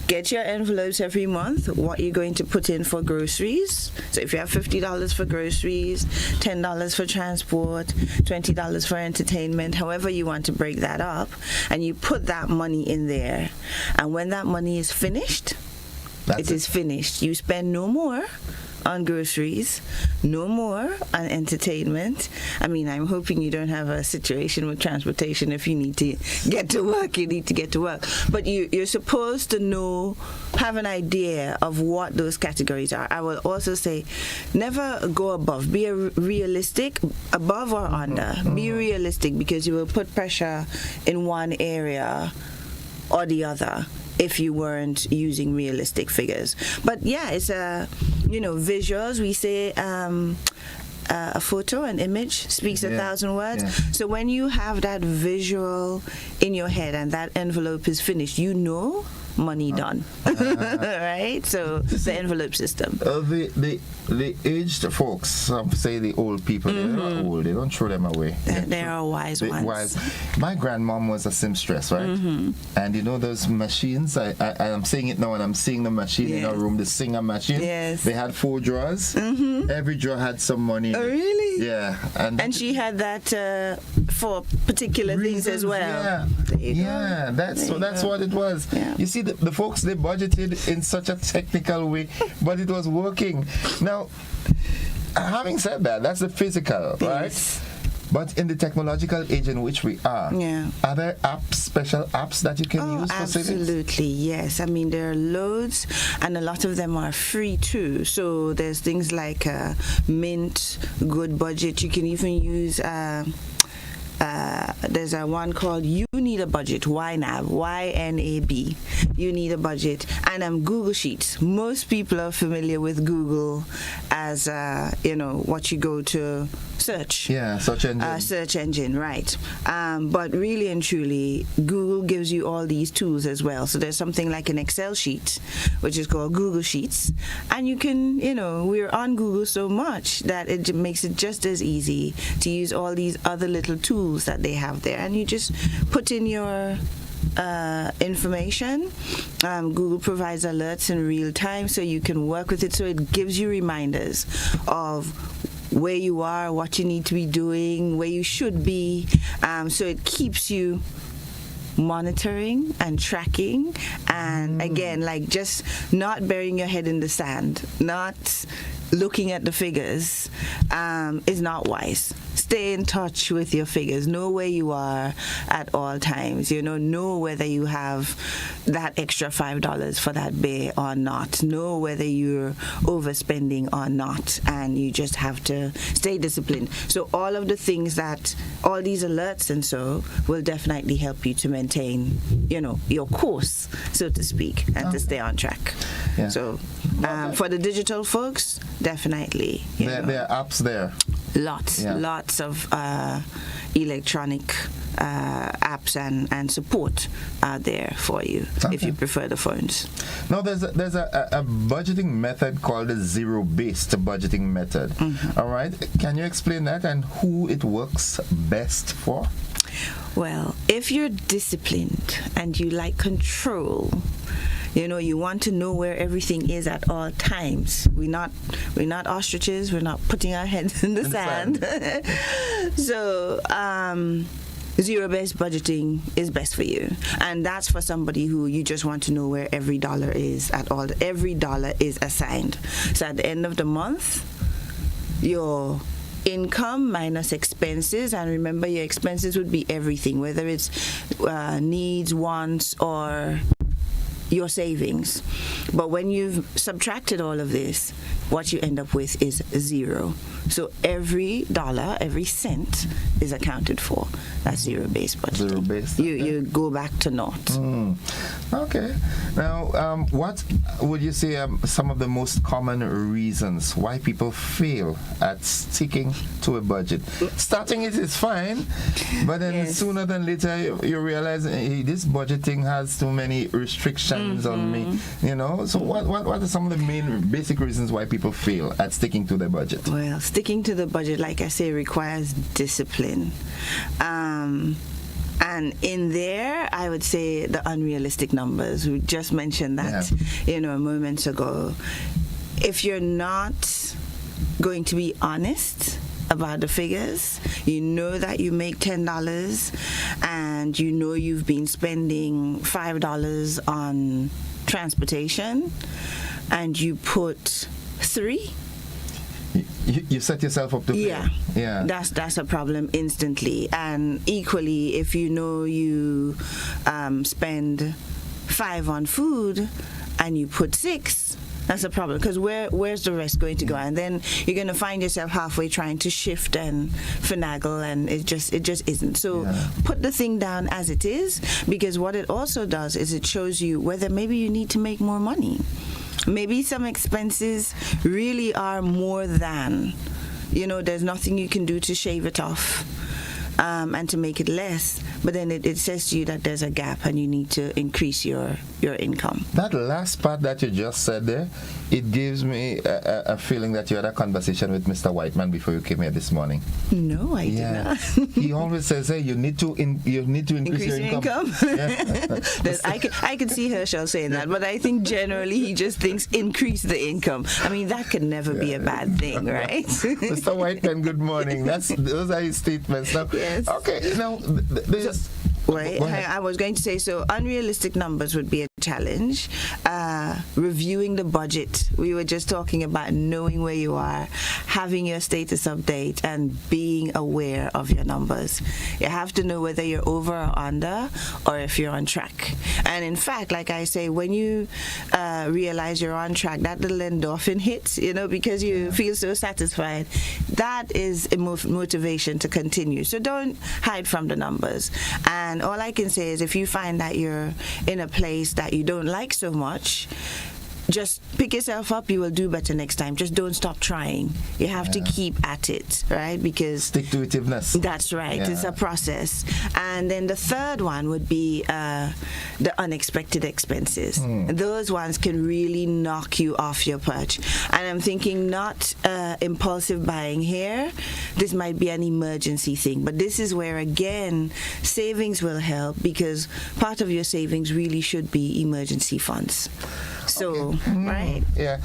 T: Get your envelopes every month, what you're going to put in for groceries. So if you have $50 for groceries, $10 for transport, $20 for entertainment, however you want to break that up, and you put that money in there. And when that money is finished, it is finished. You spend no more on groceries, no more on entertainment. I mean, I'm hoping you don't have a situation with transportation. If you need to get to work, you need to get to work. But you're supposed to have an idea of what those categories are. I will also say, never go above. Be realistic, above or under. Be realistic, because you will put pressure in one area or the other if you weren't using realistic figures. But yeah, it's visuals. We say a photo, an image speaks 1,000 words. Yeah. So when you have that visual in your head and that envelope is finished, money done. Right? So the envelope system.
B: The aged folks, say the old people, they're not old, they don't throw them away.
T: There are wise ones.
B: My grandmom was a seamstress, right? And you know those machines, I'm saying it now, and I'm seeing the machine in our room, the Singer machine.
T: Yes.
B: They had 4 drawers. Every drawer had some money.
T: Oh, really?
B: Yeah.
T: And she had that for particular things as well.
B: Yeah. That's what it was. Yeah. You see, the folks, they budgeted in such a technical way, but it was working. Now, having said that, that's the physical, right? But in the technological age in which we are, are there special apps that you can use for savings?
T: Absolutely, yes. I mean, there are loads, and a lot of them are free too. So there's things like Mint, Good Budget. You can even use... there's a one called You Need a Budget, YNAB, YNAB. You Need a Budget. And Google Sheets. Most people are familiar with Google as, what you go to search.
B: Yeah, search engine.
T: Search engine, right. But really and truly, Google gives you all these tools as well. So there's something like an Excel sheet, which is called Google Sheets. And you can, we're on Google so much that it makes it just as easy to use all these other little tools that they have there. And you just put in your information. Google provides alerts in real time, so you can work with it. So it gives you reminders of where you are, what you need to be doing, where you should be. So it keeps you monitoring and tracking, and again, like, just not burying your head in the sand, not looking at the figures is not wise. Stay in touch with your figures. Know where you are at all times. Know whether you have that extra $5 for that bear or not. Know whether you're overspending or not. And you just have to stay disciplined. So all of the things all these alerts and so will definitely help you to maintain, your course, so to speak, and to stay on track. Yeah. So for the digital folks, definitely.
B: There are apps there.
T: Lots of electronic apps and support are there for you if you prefer the phones.
B: Now, there's a budgeting method called the zero-based budgeting method. All right, can you explain that and who it works best for?
T: Well, if you're disciplined and you like control, you want to know where everything is at all times. We're not ostriches. We're not putting our heads in the sand. So zero-based budgeting is best for you, and that's for somebody who you just want to know where every dollar is at all. Every dollar is assigned. So at the end of the month, your income minus expenses, and remember your expenses would be everything, whether it's needs, wants, or your savings. But when you've subtracted all of this, what you end up with is zero. So every dollar, every cent is accounted for. That's zero-based budgeting.
B: Zero-based.
T: You go back to naught.
B: Okay. Now, what would you say some of the most common reasons why people fail at sticking to a budget? Starting it is fine, but then sooner than later you realize, hey, this budgeting has too many restrictions on me. You know. So what are some of the main basic reasons why people fail at sticking to their budget?
T: Well, sticking to the budget, like I say, requires discipline. And in there, I would say the unrealistic numbers. We just mentioned that, moments ago. If you're not going to be honest about the figures, you know that you make $10 and you know you've been spending $5 on transportation, and you put 3.
B: You set yourself up to fail. Yeah.
T: That's a problem instantly. And equally, if you know you spend 5 on food and you put 6, that's a problem, because where's the rest going to go? And then you're going to find yourself halfway trying to shift and finagle, and it just isn't. So put the thing down as it is, because what it also does is it shows you whether maybe you need to make more money. Maybe some expenses really are more than, there's nothing you can do to shave it off and to make it less, but then it says to you that there's a gap and you need to increase your income.
B: That last part that you just said there, it gives me a feeling that you had a conversation with Mr. Whiteman before you came here this morning.
T: No, I did not.
B: He always says, hey, you need to increase your income.
T: I could see Herschel saying that, but I think generally he just thinks increase the income. I mean, that could never be a bad thing, right?
B: Mr. Whiteman, good morning. Those are his statements. Now,
T: yes.
B: Okay, now there's...
T: Right. I was going to say, so unrealistic numbers would be a challenge. Reviewing the budget. We were just talking about knowing where you are, having your status update, and being aware of your numbers. You have to know whether you're over or under, or if you're on track. And in fact, like I say, when you realize you're on track, that little endorphin hits, because you feel so satisfied. That is a motivation to continue. So don't hide from the numbers. And all I can say is, if you find that you're in a place that you don't like so much, just pick yourself up. You will do better next time. Just don't stop trying. You have to keep at it, right? Because
B: stick-to-itiveness.
T: That's right. Yeah. It's a process. And then the third one would be the unexpected expenses. Those ones can really knock you off your perch. And I'm thinking not impulsive buying here. This might be an emergency thing. But this is where, again, savings will help, because part of your savings really should be emergency funds. So, right?
B: Yeah,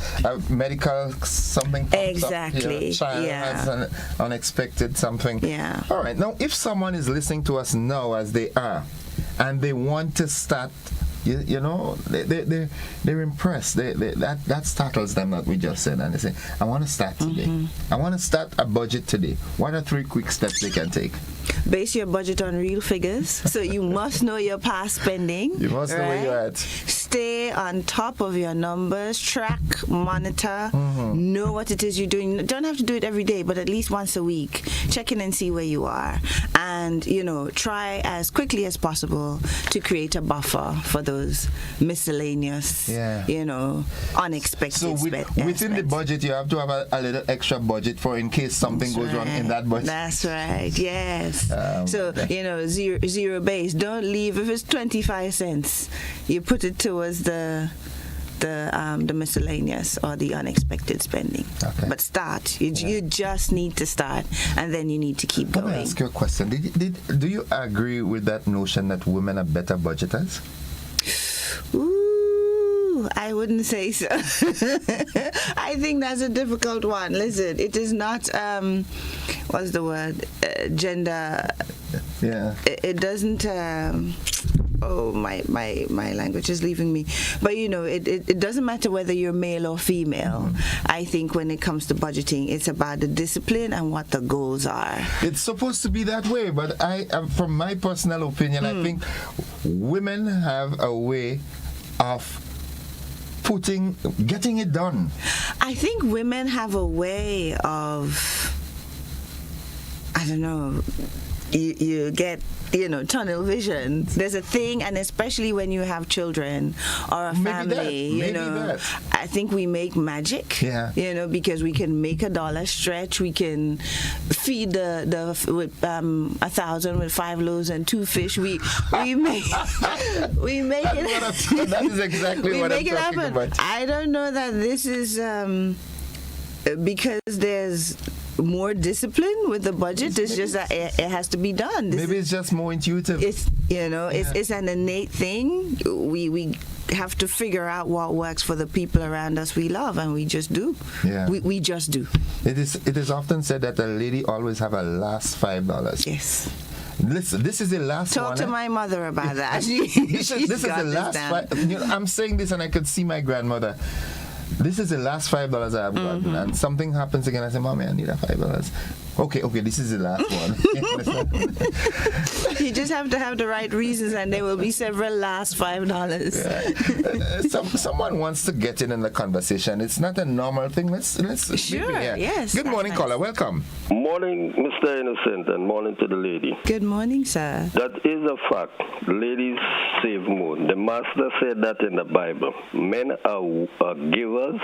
B: medical something pops
T: exactly.
B: Your child has an unexpected something.
T: Yeah.
B: All right. Now, if someone is listening to us now as they are, and they want to start, they're impressed. That startles them, that we just said, and they say, I want to start today. I want to start a budget today. What are 3 quick steps they can take?
T: Base your budget on real figures. So you must know your past spending.
B: You must know where you're at.
T: Stay on top of your numbers. Track, monitor, know what it is you're doing. You don't have to do it every day, but at least once a week. Check in and see where you are. And, try as quickly as possible to create a buffer for those miscellaneous, unexpected
B: within the budget, you have to have a little extra budget for in case something goes wrong in that budget.
T: That's right, yes. Zero base. Don't leave. If it's 25 cents, you put it towards the miscellaneous or the unexpected spending. Okay. But start. You just need to start, and then you need to keep going.
B: Let me ask you a question. Do you agree with that notion that women are better budgeters?
T: I wouldn't say so. I think that's a difficult one. Listen, it is not, what's the word? Gender.
B: Yeah.
T: It doesn't, my language is leaving me. But it doesn't matter whether you're male or female. I think when it comes to budgeting, it's about the discipline and what the goals are.
B: It's supposed to be that way, but from my personal opinion, I think women have a way of getting it done.
T: I think women have a way of, I don't know, you get tunnel vision. There's a thing, and especially when you have children or a family, I think we make magic. Because we can make $1 stretch, we can feed with 1,000 with 5 loaves and 2 fish. We make it.
B: That is exactly what I'm talking about.
T: I don't know that this is because there's more discipline with the budget. It's just that it has to be done.
B: Maybe it's just more intuitive.
T: It's an innate thing. We have to figure out what works for the people around us we love, and we just do. We just do.
B: It is often said that a lady always have a last $5.
T: Yes.
B: Listen, this is the last one.
T: Talk to my mother about that.
B: This is the last $5. I'm saying this, and I could see my grandmother. This is the last $5 I have gotten, and something happens again. I say, Mommy, I need a $5. Okay, this is the last one.
T: You just have to have the right reasons, and there will be several last $5.
B: Someone wants to get in the conversation. It's not a normal thing. Let's
T: sure. Yes.
B: Good morning, caller. Welcome.
U: Morning, Mr. Innocent, and morning to the lady.
T: Good morning, sir.
U: That is a fact. Ladies save more. The Master said that in the Bible. Men are givers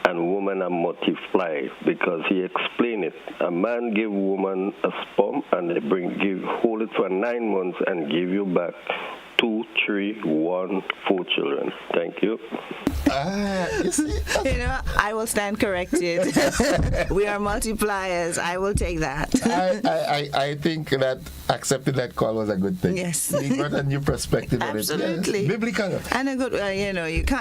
U: and women are multipliers, because he explained it. A man give woman a sperm and they hold it for 9 months and give you back 2, 3, 1, 4 children. Thank you.
B: You see?
T: I will stand corrected. We are multipliers. I will take that.
B: I think that accepting that call was a good thing.
T: Yes.
B: You got a new perspective on it.
T: Absolutely.
B: Yes. Biblical.
T: And a good,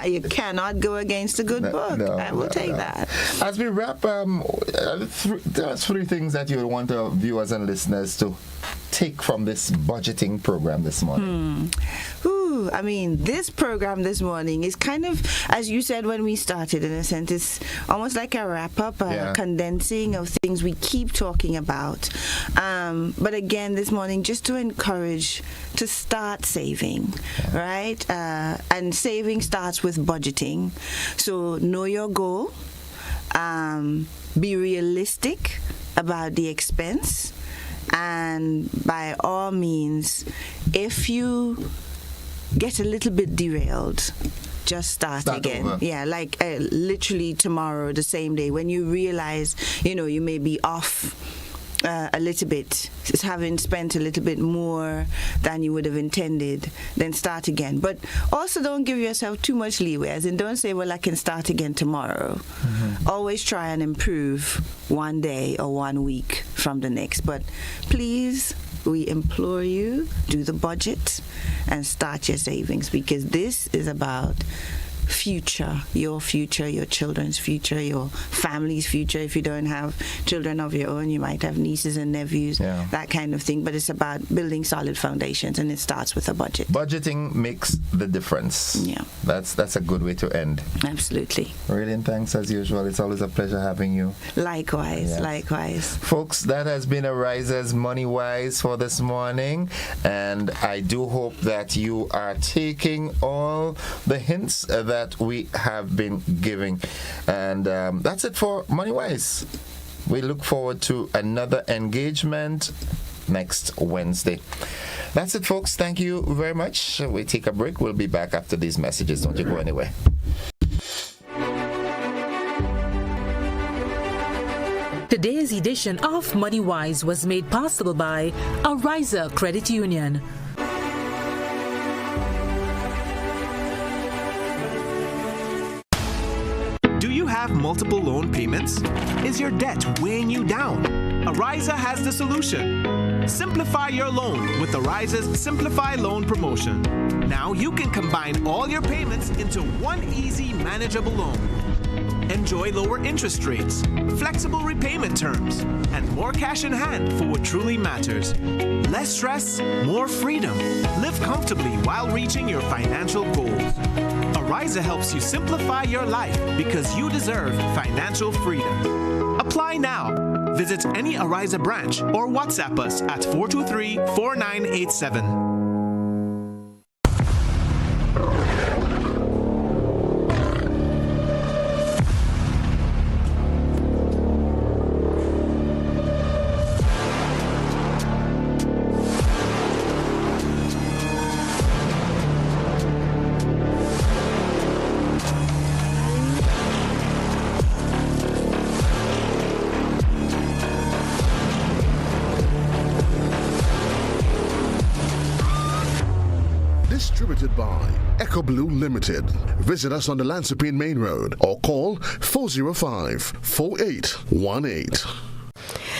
T: you cannot go against a good book. I will take that.
B: As we wrap, there's 3 things that you want our viewers and listeners to take from this budgeting program this morning.
T: This program this morning is kind of, as you said when we started, in a sense, it's almost like a wrap-up, a condensing of things we keep talking about. But again, this morning, just to encourage to start saving, right? And saving starts with budgeting. So know your goal. Be realistic about the expense. And by all means, if you get a little bit derailed, just start again.
B: Over.
T: Yeah, like literally tomorrow, the same day, when you realize, you may be off a little bit, having spent a little bit more than you would have intended, then start again. But also don't give yourself too much leeway, as in don't say, well, I can start again tomorrow. Always try and improve one day or 1 week from the next. But please, we implore you, do the budget and start your savings, because this is about future, your children's future, your family's future. If you don't have children of your own, you might have nieces and nephews, that kind of thing. But it's about building solid foundations, and it starts with a budget.
B: Budgeting makes the difference.
T: Yeah.
B: That's a good way to end.
T: Absolutely.
B: Brilliant. Thanks as usual. It's always a pleasure having you.
T: Likewise.
B: Folks, that has been a Risers Money Wise for this morning, and I do hope that you are taking all the hints that we have been giving. And that's it for Money Wise. We look forward to another engagement next Wednesday. That's it, folks. Thank you very much. We take a break. We'll be back after these messages. Don't you go anywhere.
S: Today's edition of Money Wise was made possible by a Riser Credit Union.
V: Do you have multiple loan payments? Is your debt weighing you down? Ariza has the solution. Simplify your loan with Ariza's Simplify Loan promotion. Now you can combine all your payments into one easy, manageable loan. Enjoy lower interest rates, flexible repayment terms, and more cash in hand for what truly matters. Less stress, more freedom. Live comfortably while reaching your financial goals. Ariza helps you simplify your life because you deserve financial freedom. Apply now. Visit any Ariza branch or WhatsApp us at 423-4987.
C: Distributed by Echo Blue Limited. Visit us on the Lansopine Main Road or call 405-4818.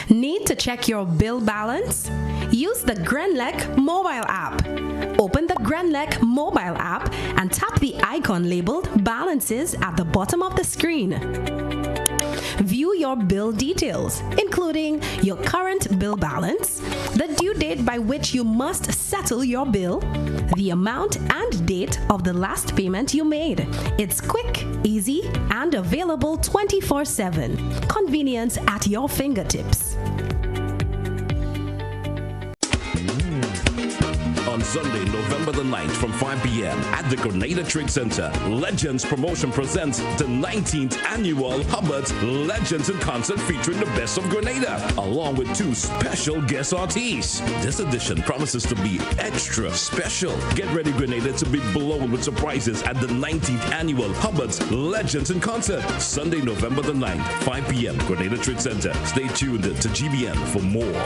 D: Need to check your bill balance? Use the Grenlec mobile app. Open the Grenlec mobile app and tap the icon labeled Balances at the bottom of the screen. View your bill details, including your current bill balance, the due date by which you must settle your bill, the amount and date of the last payment you made. It's quick, easy, and available 24/7. Convenience at your fingertips.
E: On Sunday, November the 9th from 5 p.m. at the Grenada Trade Center, Legends Promotion presents the 19th Annual Hubbard's Legends in Concert featuring the best of Grenada, along with 2 special guest artists. This edition promises to be extra special. Get ready, Grenada, to be blown with surprises at the 19th Annual Hubbard's Legends in Concert, Sunday, November the 9th, 5 p.m. Grenada Trade Center. Stay tuned to GBN for more.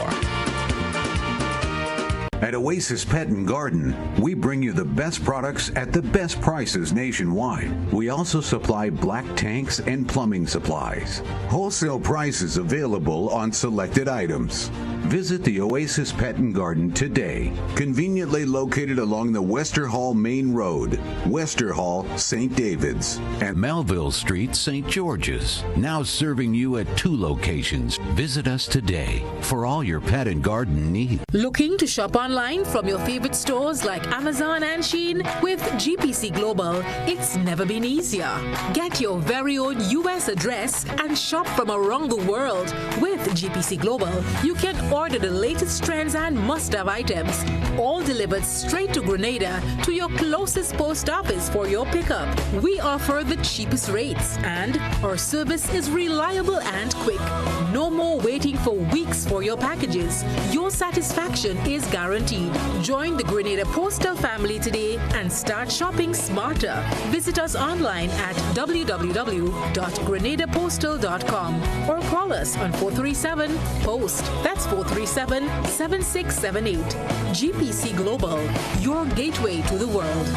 W: At Oasis Pet and Garden, we bring you the best products at the best prices nationwide. We also supply black tanks and plumbing supplies. Wholesale prices available on selected items. Visit the Oasis Pet and Garden today. Conveniently located along the Wester Hall Main Road, Wester Hall, St. David's,
X: and Melville Street, St. George's. Now serving you at 2 locations. Visit us today for all your pet and garden needs.
S: Looking to shop online from your favorite stores like Amazon and Shein? With GPC Global, it's never been easier. Get your very own US address and shop from around the world. With GPC Global, you can order the latest trends and must-have items, all delivered straight to Grenada to your closest post office for your pickup. We offer the cheapest rates, and our service is reliable and quick. No more waiting for weeks for your packages. Your satisfaction is guaranteed. Join the Grenada Postal family today and start shopping smarter. Visit us online at www.grenadapostal.com or call us on 437-POST. That's 437-7678. GPC Global, your gateway to the world.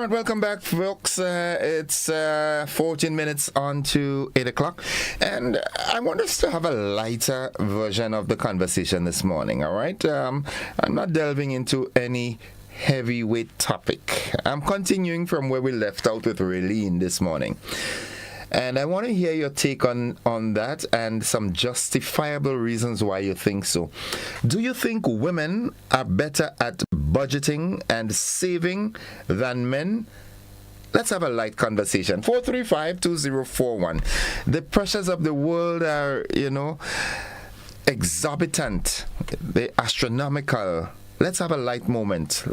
B: Welcome back, folks. It's 14 minutes on to 8 o'clock, and I want us to have a lighter version of the conversation this morning, all right? I'm not delving into any heavyweight topic. I'm continuing from where we left out with Raylene this morning. And I want to hear your take on that and some justifiable reasons why you think so. Do you think women are better at budgeting and saving than men? Let's have a light conversation. 435-2041. The pressures of the world are, exorbitant. They're astronomical. Let's have a light moment.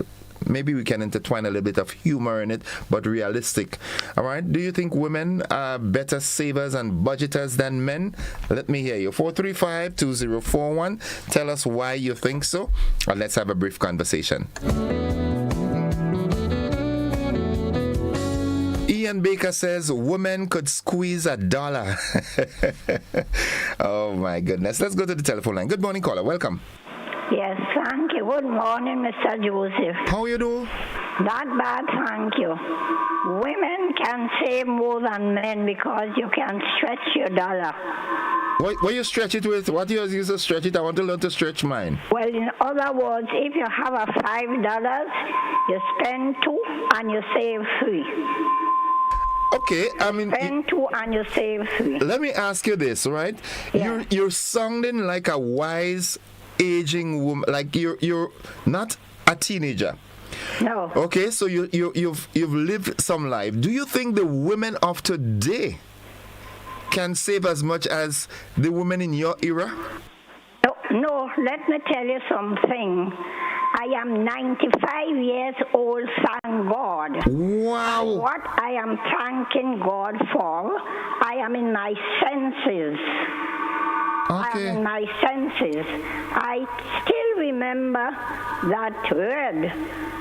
B: Maybe we can intertwine a little bit of humor in it, but realistic. All right? Do you think women are better savers and budgeters than men? Let me hear you. 435-2041. Tell us why you think so, and let's have a brief conversation. Damian Baker says women could squeeze $1. Oh my goodness. Let's go to the telephone line. Good morning, caller. Welcome.
A: Yes, thank you. Good morning, Mr. Joseph.
B: How you do?
A: Not bad, thank you. Women can save more than men because you can stretch your dollar.
B: What you stretch it with? What you use to stretch it? I want to learn to stretch mine.
A: Well, in other words, if you have a $5, you spend $2 and you save $3.
B: Okay, I mean,
A: spend $2 and you save $3.
B: Let me ask you this, right? Yeah. You're sounding like a wise, aging woman. Like you're not a teenager.
A: No.
B: Okay, so you've lived some life. Do you think the women of today can save as much as the women in your era?
A: No, let me tell you something. I am 95 years old, thank God.
B: Wow.
A: And what I am thanking God for, I am in my senses.
B: Okay.
A: I am in my senses. I still remember that red.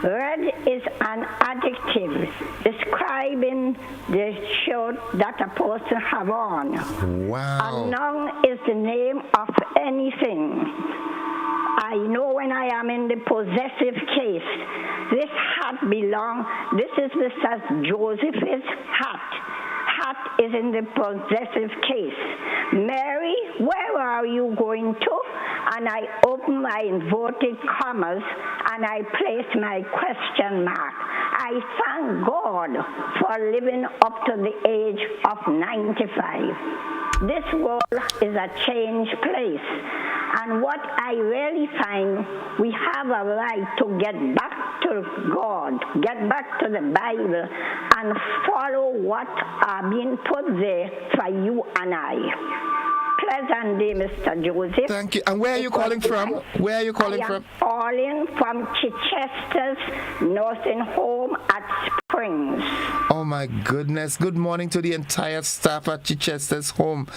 A: Red is an adjective describing the shirt that a person have on.
B: Wow.
A: And long is the name of anything. I know when I am in the possessive case, this hat this is Mr. Joseph's hat. Hat is in the possessive case. Mary, where are you going to? And I open my inverted commas and I place my question mark. I thank God for living up to the age of 95. This world is a changed place. And what I really find, we have a right to get back to God, get back to the Bible, and follow what are being put there for you and I. Pleasant day, Mr. Joseph.
B: Thank you. And where are you calling from? Where are you calling from?
A: I am calling from Chichester's nursing home at Springs.
B: Oh my goodness. Good morning to the entire staff at Chichester's home.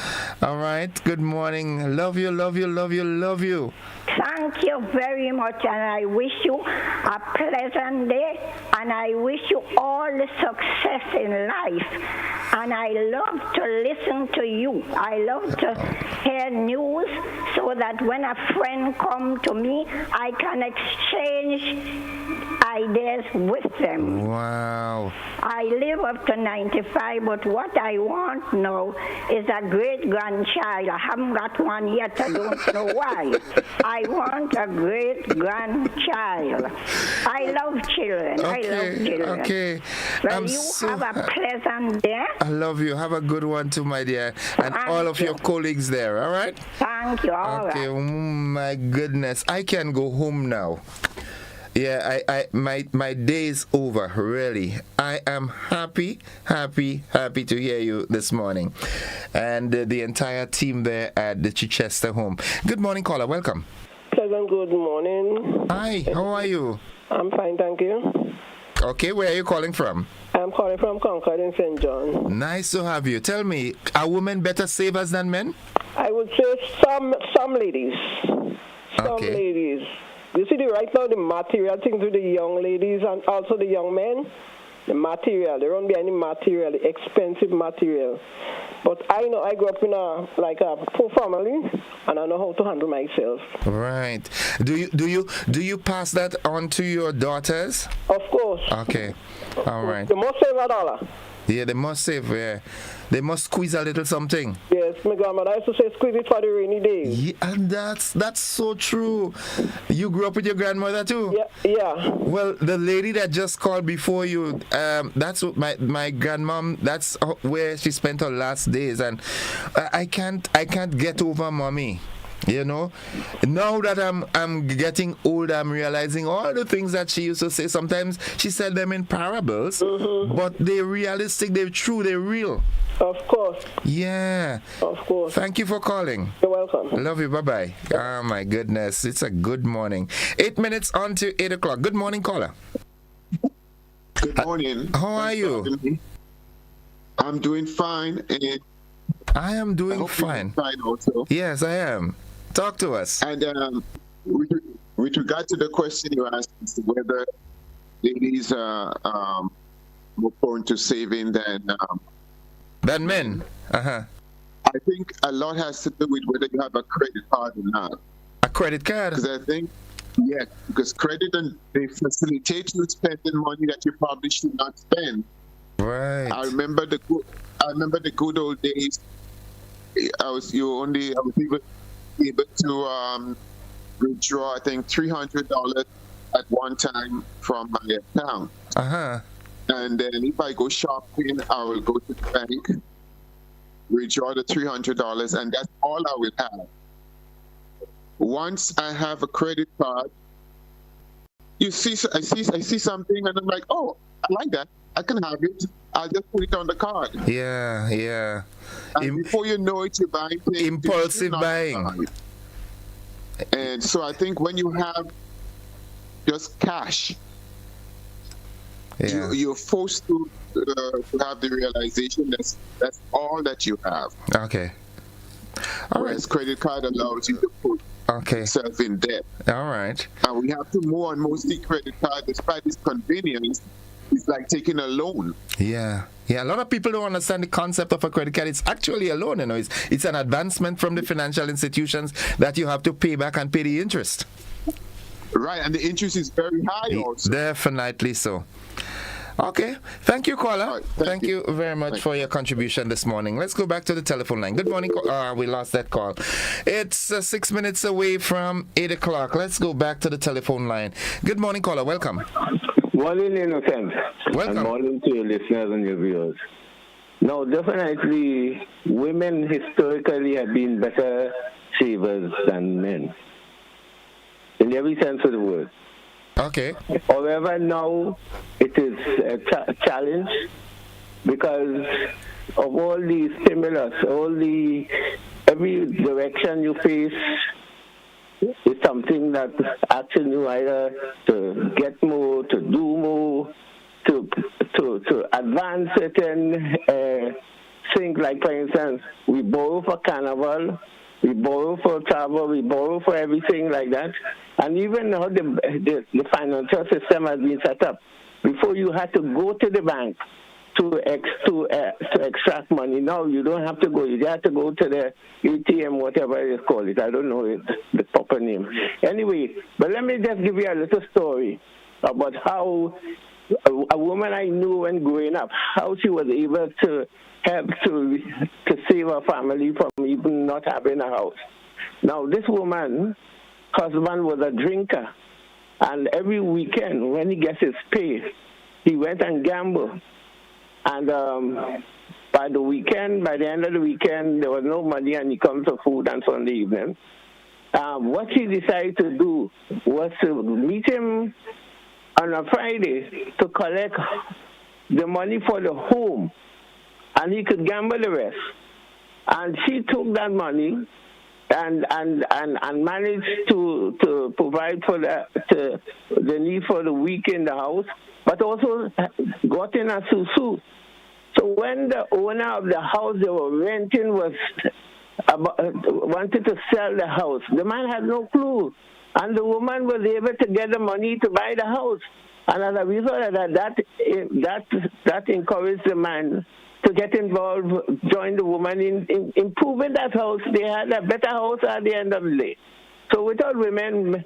B: All right. Good morning. Love you, love you, love you, love you.
A: Thank you very much, and I wish you a pleasant day, and I wish you all the success in life. And I love to listen to you. I love to hear news so that when a friend comes to me, I can exchange ideas with them.
B: Wow.
A: I live up to 95, but what I want now is a great grandchild. I haven't got one yet. I don't know why. I want a great grandchild. I love children.
B: Okay,
A: I love children.
B: Okay.
A: Well, have a pleasant day.
B: I love you. Have a good one too, my dear. And all of your colleagues there, all right?
A: Thank you. All
B: okay.
A: right.
B: Oh, my goodness. I can go home now. Yeah, my day is over, really. I am happy to hear you this morning. And the entire team there at the Chichester home. Good morning, caller. Welcome.
F: Pleasant good morning.
B: Hi, how are you?
F: I'm fine, thank you.
B: Okay, where are you calling from?
F: I'm calling from Concord in St. John.
B: Nice to have you. Tell me, are women better savers than men?
F: I would say some ladies. Some ladies. You see, right now, the material things with the young ladies and also the young men, the material, there won't be any material, the expensive material. But I know I grew up in a poor family, and I know how to handle myself.
B: Right. Do you pass that on to your daughters?
F: Of course.
B: Okay. All right.
F: They must save $1.
B: Yeah, they must save. Yeah. They must squeeze a little something.
F: Yes, my grandmother used to say squeeze it for the rainy days.
B: Yeah, and that's so true. You grew up with your grandmother too?
F: Yeah.
B: Well, the lady that just called before you, that's what my grandmom, that's where she spent her last days, and I can't get over mommy. You know, now that I'm getting older, I'm realizing all the things that she used to say. Sometimes she said them in parables, but they're realistic, they're true, they're real.
F: Of course.
B: Yeah.
F: Of course.
B: Thank you for calling.
F: You're welcome.
B: Love you. Bye-bye. Oh, my goodness. It's a good morning. 8 minutes on to 8 o'clock. Good morning, caller.
G: Good morning.
B: How are you?
G: I'm doing fine. And
B: I am doing fine.
G: Fine also.
B: Yes, I am. Talk to us.
G: And with regard to the question you asked, whether ladies more prone to saving
B: than men. Uh-huh.
G: I think a lot has to do with whether you have a credit card or not.
B: A credit card?
G: Because I think, yeah, because credit and they facilitate you spending money that you probably should not spend.
B: Right.
G: I remember the good old days. I was able to withdraw, I think, $300 at one time from my account.
B: Uh-huh.
G: And then if I go shopping, I will go to the bank, withdraw the $300, and that's all I will have. Once I have a credit card, I see something, and I'm like, oh, I like that. I can have it. I'll just put it on the card.
B: Yeah.
G: And before you know it, you're buying things.
B: Impulsive buying.
G: And so I think when you have just cash, you're forced to have the realization that's all that you have.
B: Okay.
G: Whereas credit card allows you to put yourself in debt.
B: All right.
G: And we have to move on. Mostly credit card, despite its convenience, it's like taking a loan.
B: Yeah. A lot of people don't understand the concept of a credit card. It's actually a loan, It's an advancement from the financial institutions that you have to pay back and pay the interest.
G: Right, and the interest is very high also.
B: Definitely so. Okay. Thank you, caller. Right, thank you very much for your contribution this morning. Let's go back to the telephone line. Good morning. We lost that call. It's 6 minutes away from 8 o'clock. Let's go back to the telephone line. Good morning, caller. Welcome.
H: Morning, Innocent.
B: Welcome.
H: And morning to your listeners and your viewers. Now, definitely, women historically have been better savers than men, in every sense of the word.
B: Okay.
H: However, now it is a challenge because of all the stimulus, every direction you face is something that asking you either to get more, to do more, to advance certain things. Like, for instance, we borrow for carnival, we borrow for travel, we borrow for everything like that. And even now the financial system has been set up. Before you had to go to the bank to extract money. Now you don't have to go. You have to go to the ATM, whatever it's called. I don't know the proper name. Anyway, but let me just give you a little story about how a woman I knew when growing up, how she was able to help to save her family from even not having a house. Now, this woman, husband was a drinker, and every weekend when he gets his pay, he went and gambled. And by the end of the weekend, there was no money, and he comes for food on Sunday evening. What she decided to do was to meet him on a Friday to collect the money for the home, and he could gamble the rest. And she took that money and managed to provide for the need for the week in the house, but also got in a susu. So when the owner of the house they were renting wanted to sell the house, the man had no clue, and the woman was able to get the money to buy the house. And as a result of that encouraged the man to get involved, join the woman in improving that house. They had a better house at the end of the day. So without women,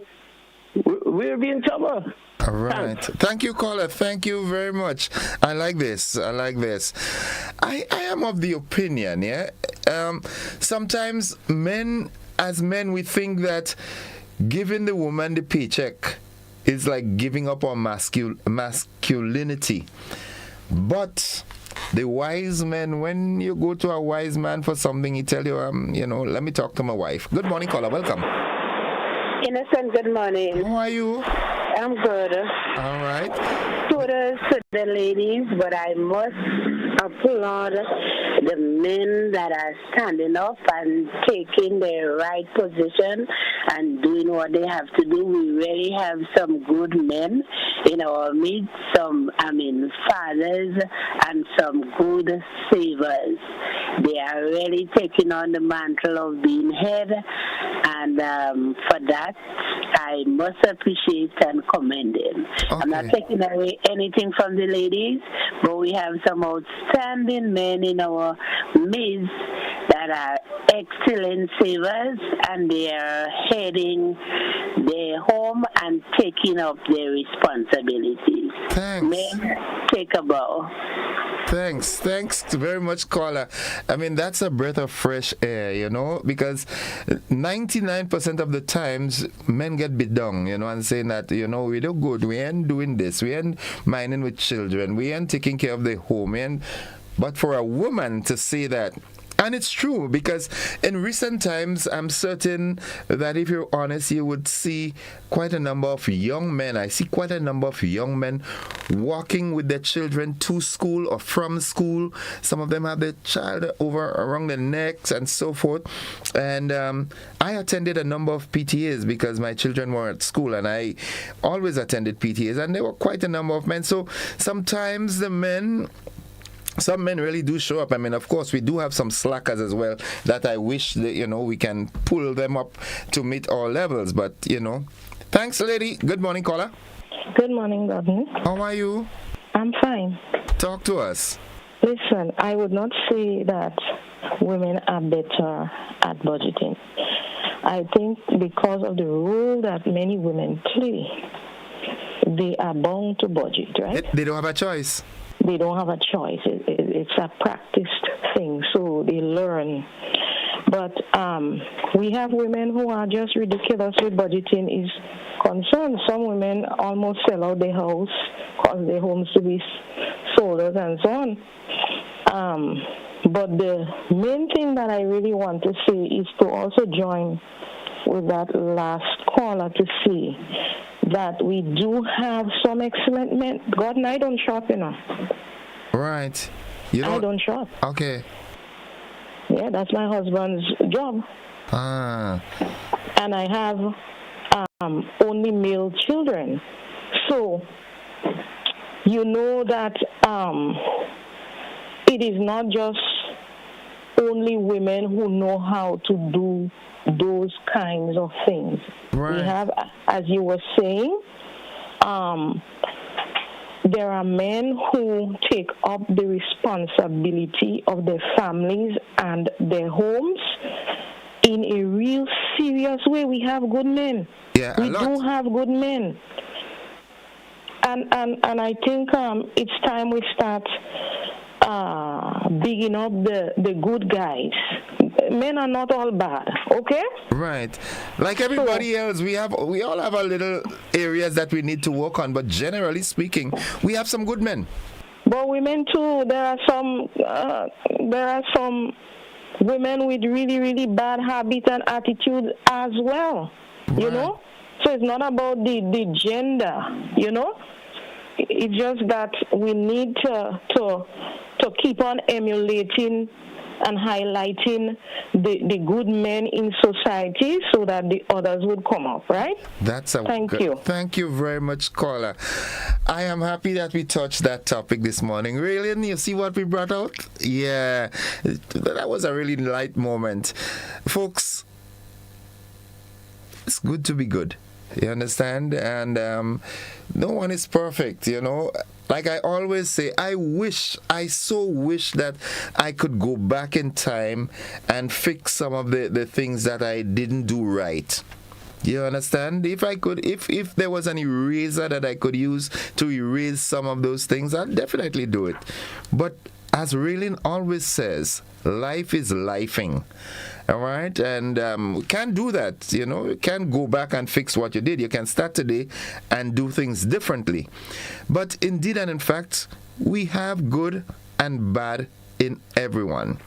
H: we'll be in trouble.
B: All right. Thank you, caller. Thank you very much. I like this. I am of the opinion, sometimes as men, we think that giving the woman the paycheck is like giving up on masculinity. But the wise men, when you go to a wise man for something, he tell you, let me talk to my wife. Good morning, caller. Welcome.
I: Innocent, good morning.
B: How are you?
I: I'm good.
B: All right.
I: Kudos to the ladies, but I must applaud the men that are standing up and taking their right position and doing what they have to do. We really have some good men in our midst, fathers and some good savers. They are really taking on the mantle of being head, and for that, I must appreciate and commend them. Okay. I'm not taking away anything from the the ladies, but we have some outstanding men in our midst that are excellent savers, and they are heading their home and taking up their responsibilities.
B: Thanks.
I: Men, take a bow.
B: Thanks very much, caller. I mean, that's a breath of fresh air, you know, because 99% of the times men get beat down, you know, and saying that, you know, we do good, we ain't doing this, we ain't minding with children, we ain't taking care of the home, but for a woman to say that, and it's true, because in recent times, I'm certain that if you're honest, you would see quite a number of young men. I see quite a number of young men walking with their children to school or from school. Some of them have their child over around their necks and so forth. And I attended a number of PTAs because my children were at school, and I always attended PTAs, and there were quite a number of men. So sometimes some men really do show up. I mean, of course, we do have some slackers as well that I wish that, you know, we can pull them up to meet our levels. But, you know, thanks, lady. Good morning, caller.
J: Good morning, Gordon.
B: How are you?
J: I'm fine.
B: Talk to us.
J: Listen, I would not say that women are better at budgeting. I think because of the role that many women play, they are bound to budget, right?
B: They don't have a choice.
J: They don't have a choice. It's a practiced thing, so they learn. But we have women who are just ridiculous with budgeting is concerned. Some women almost sell out their house, cause their homes to be sold out and so on. But the main thing that I really want to say is to also join with that last caller to see that we do have some excellent men. God, and I don't shop, you know.
B: Right.
J: I don't shop.
B: Okay.
J: Yeah, that's my husband's job. And I have only male children. So, you know that it is not just only women who know how to do those kinds of things.
B: Right.
J: We have, as you were saying, there are men who take up the responsibility of their families and their homes in a real serious way. We have good men.
B: Yeah,
J: we do have good men. And I think it's time we start bigging up the good guys. Men are not all bad, okay?
B: Right. Like everybody else, we all have our little areas that we need to work on, but generally speaking, we have some good men.
J: But women too, there are some women with really, really bad habits and attitudes as well. Right. You know? So it's not about the gender, you know? It's just that we need to keep on emulating and highlighting the good men in society so that the others would come up, right?
B: Thank you. Thank you very much, caller. I am happy that we touched that topic this morning. Really, you see what we brought out? Yeah, that was a really light moment. Folks, it's good to be good. You understand? And no one is perfect, you know. Like I always say, I so wish that I could go back in time and fix some of the things that I didn't do right. You understand? If I could, if there was an eraser that I could use to erase some of those things, I'd definitely do it. But as Raylene always says, life is lifing. All right, and we can't do that, you know. You can't go back and fix what you did. You can start today and do things differently. But indeed and in fact, we have good and bad in everyone.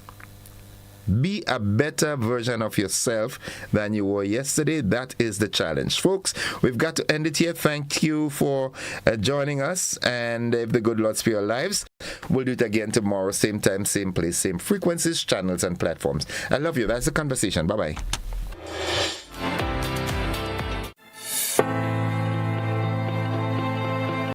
B: Be a better version of yourself than you were yesterday. That is the challenge. Folks, we've got to end it here. Thank you for joining us. And if the good Lord spare your lives, we'll do it again tomorrow. Same time, same place, same frequencies, channels, and platforms. I love you. That's the conversation. Bye-bye.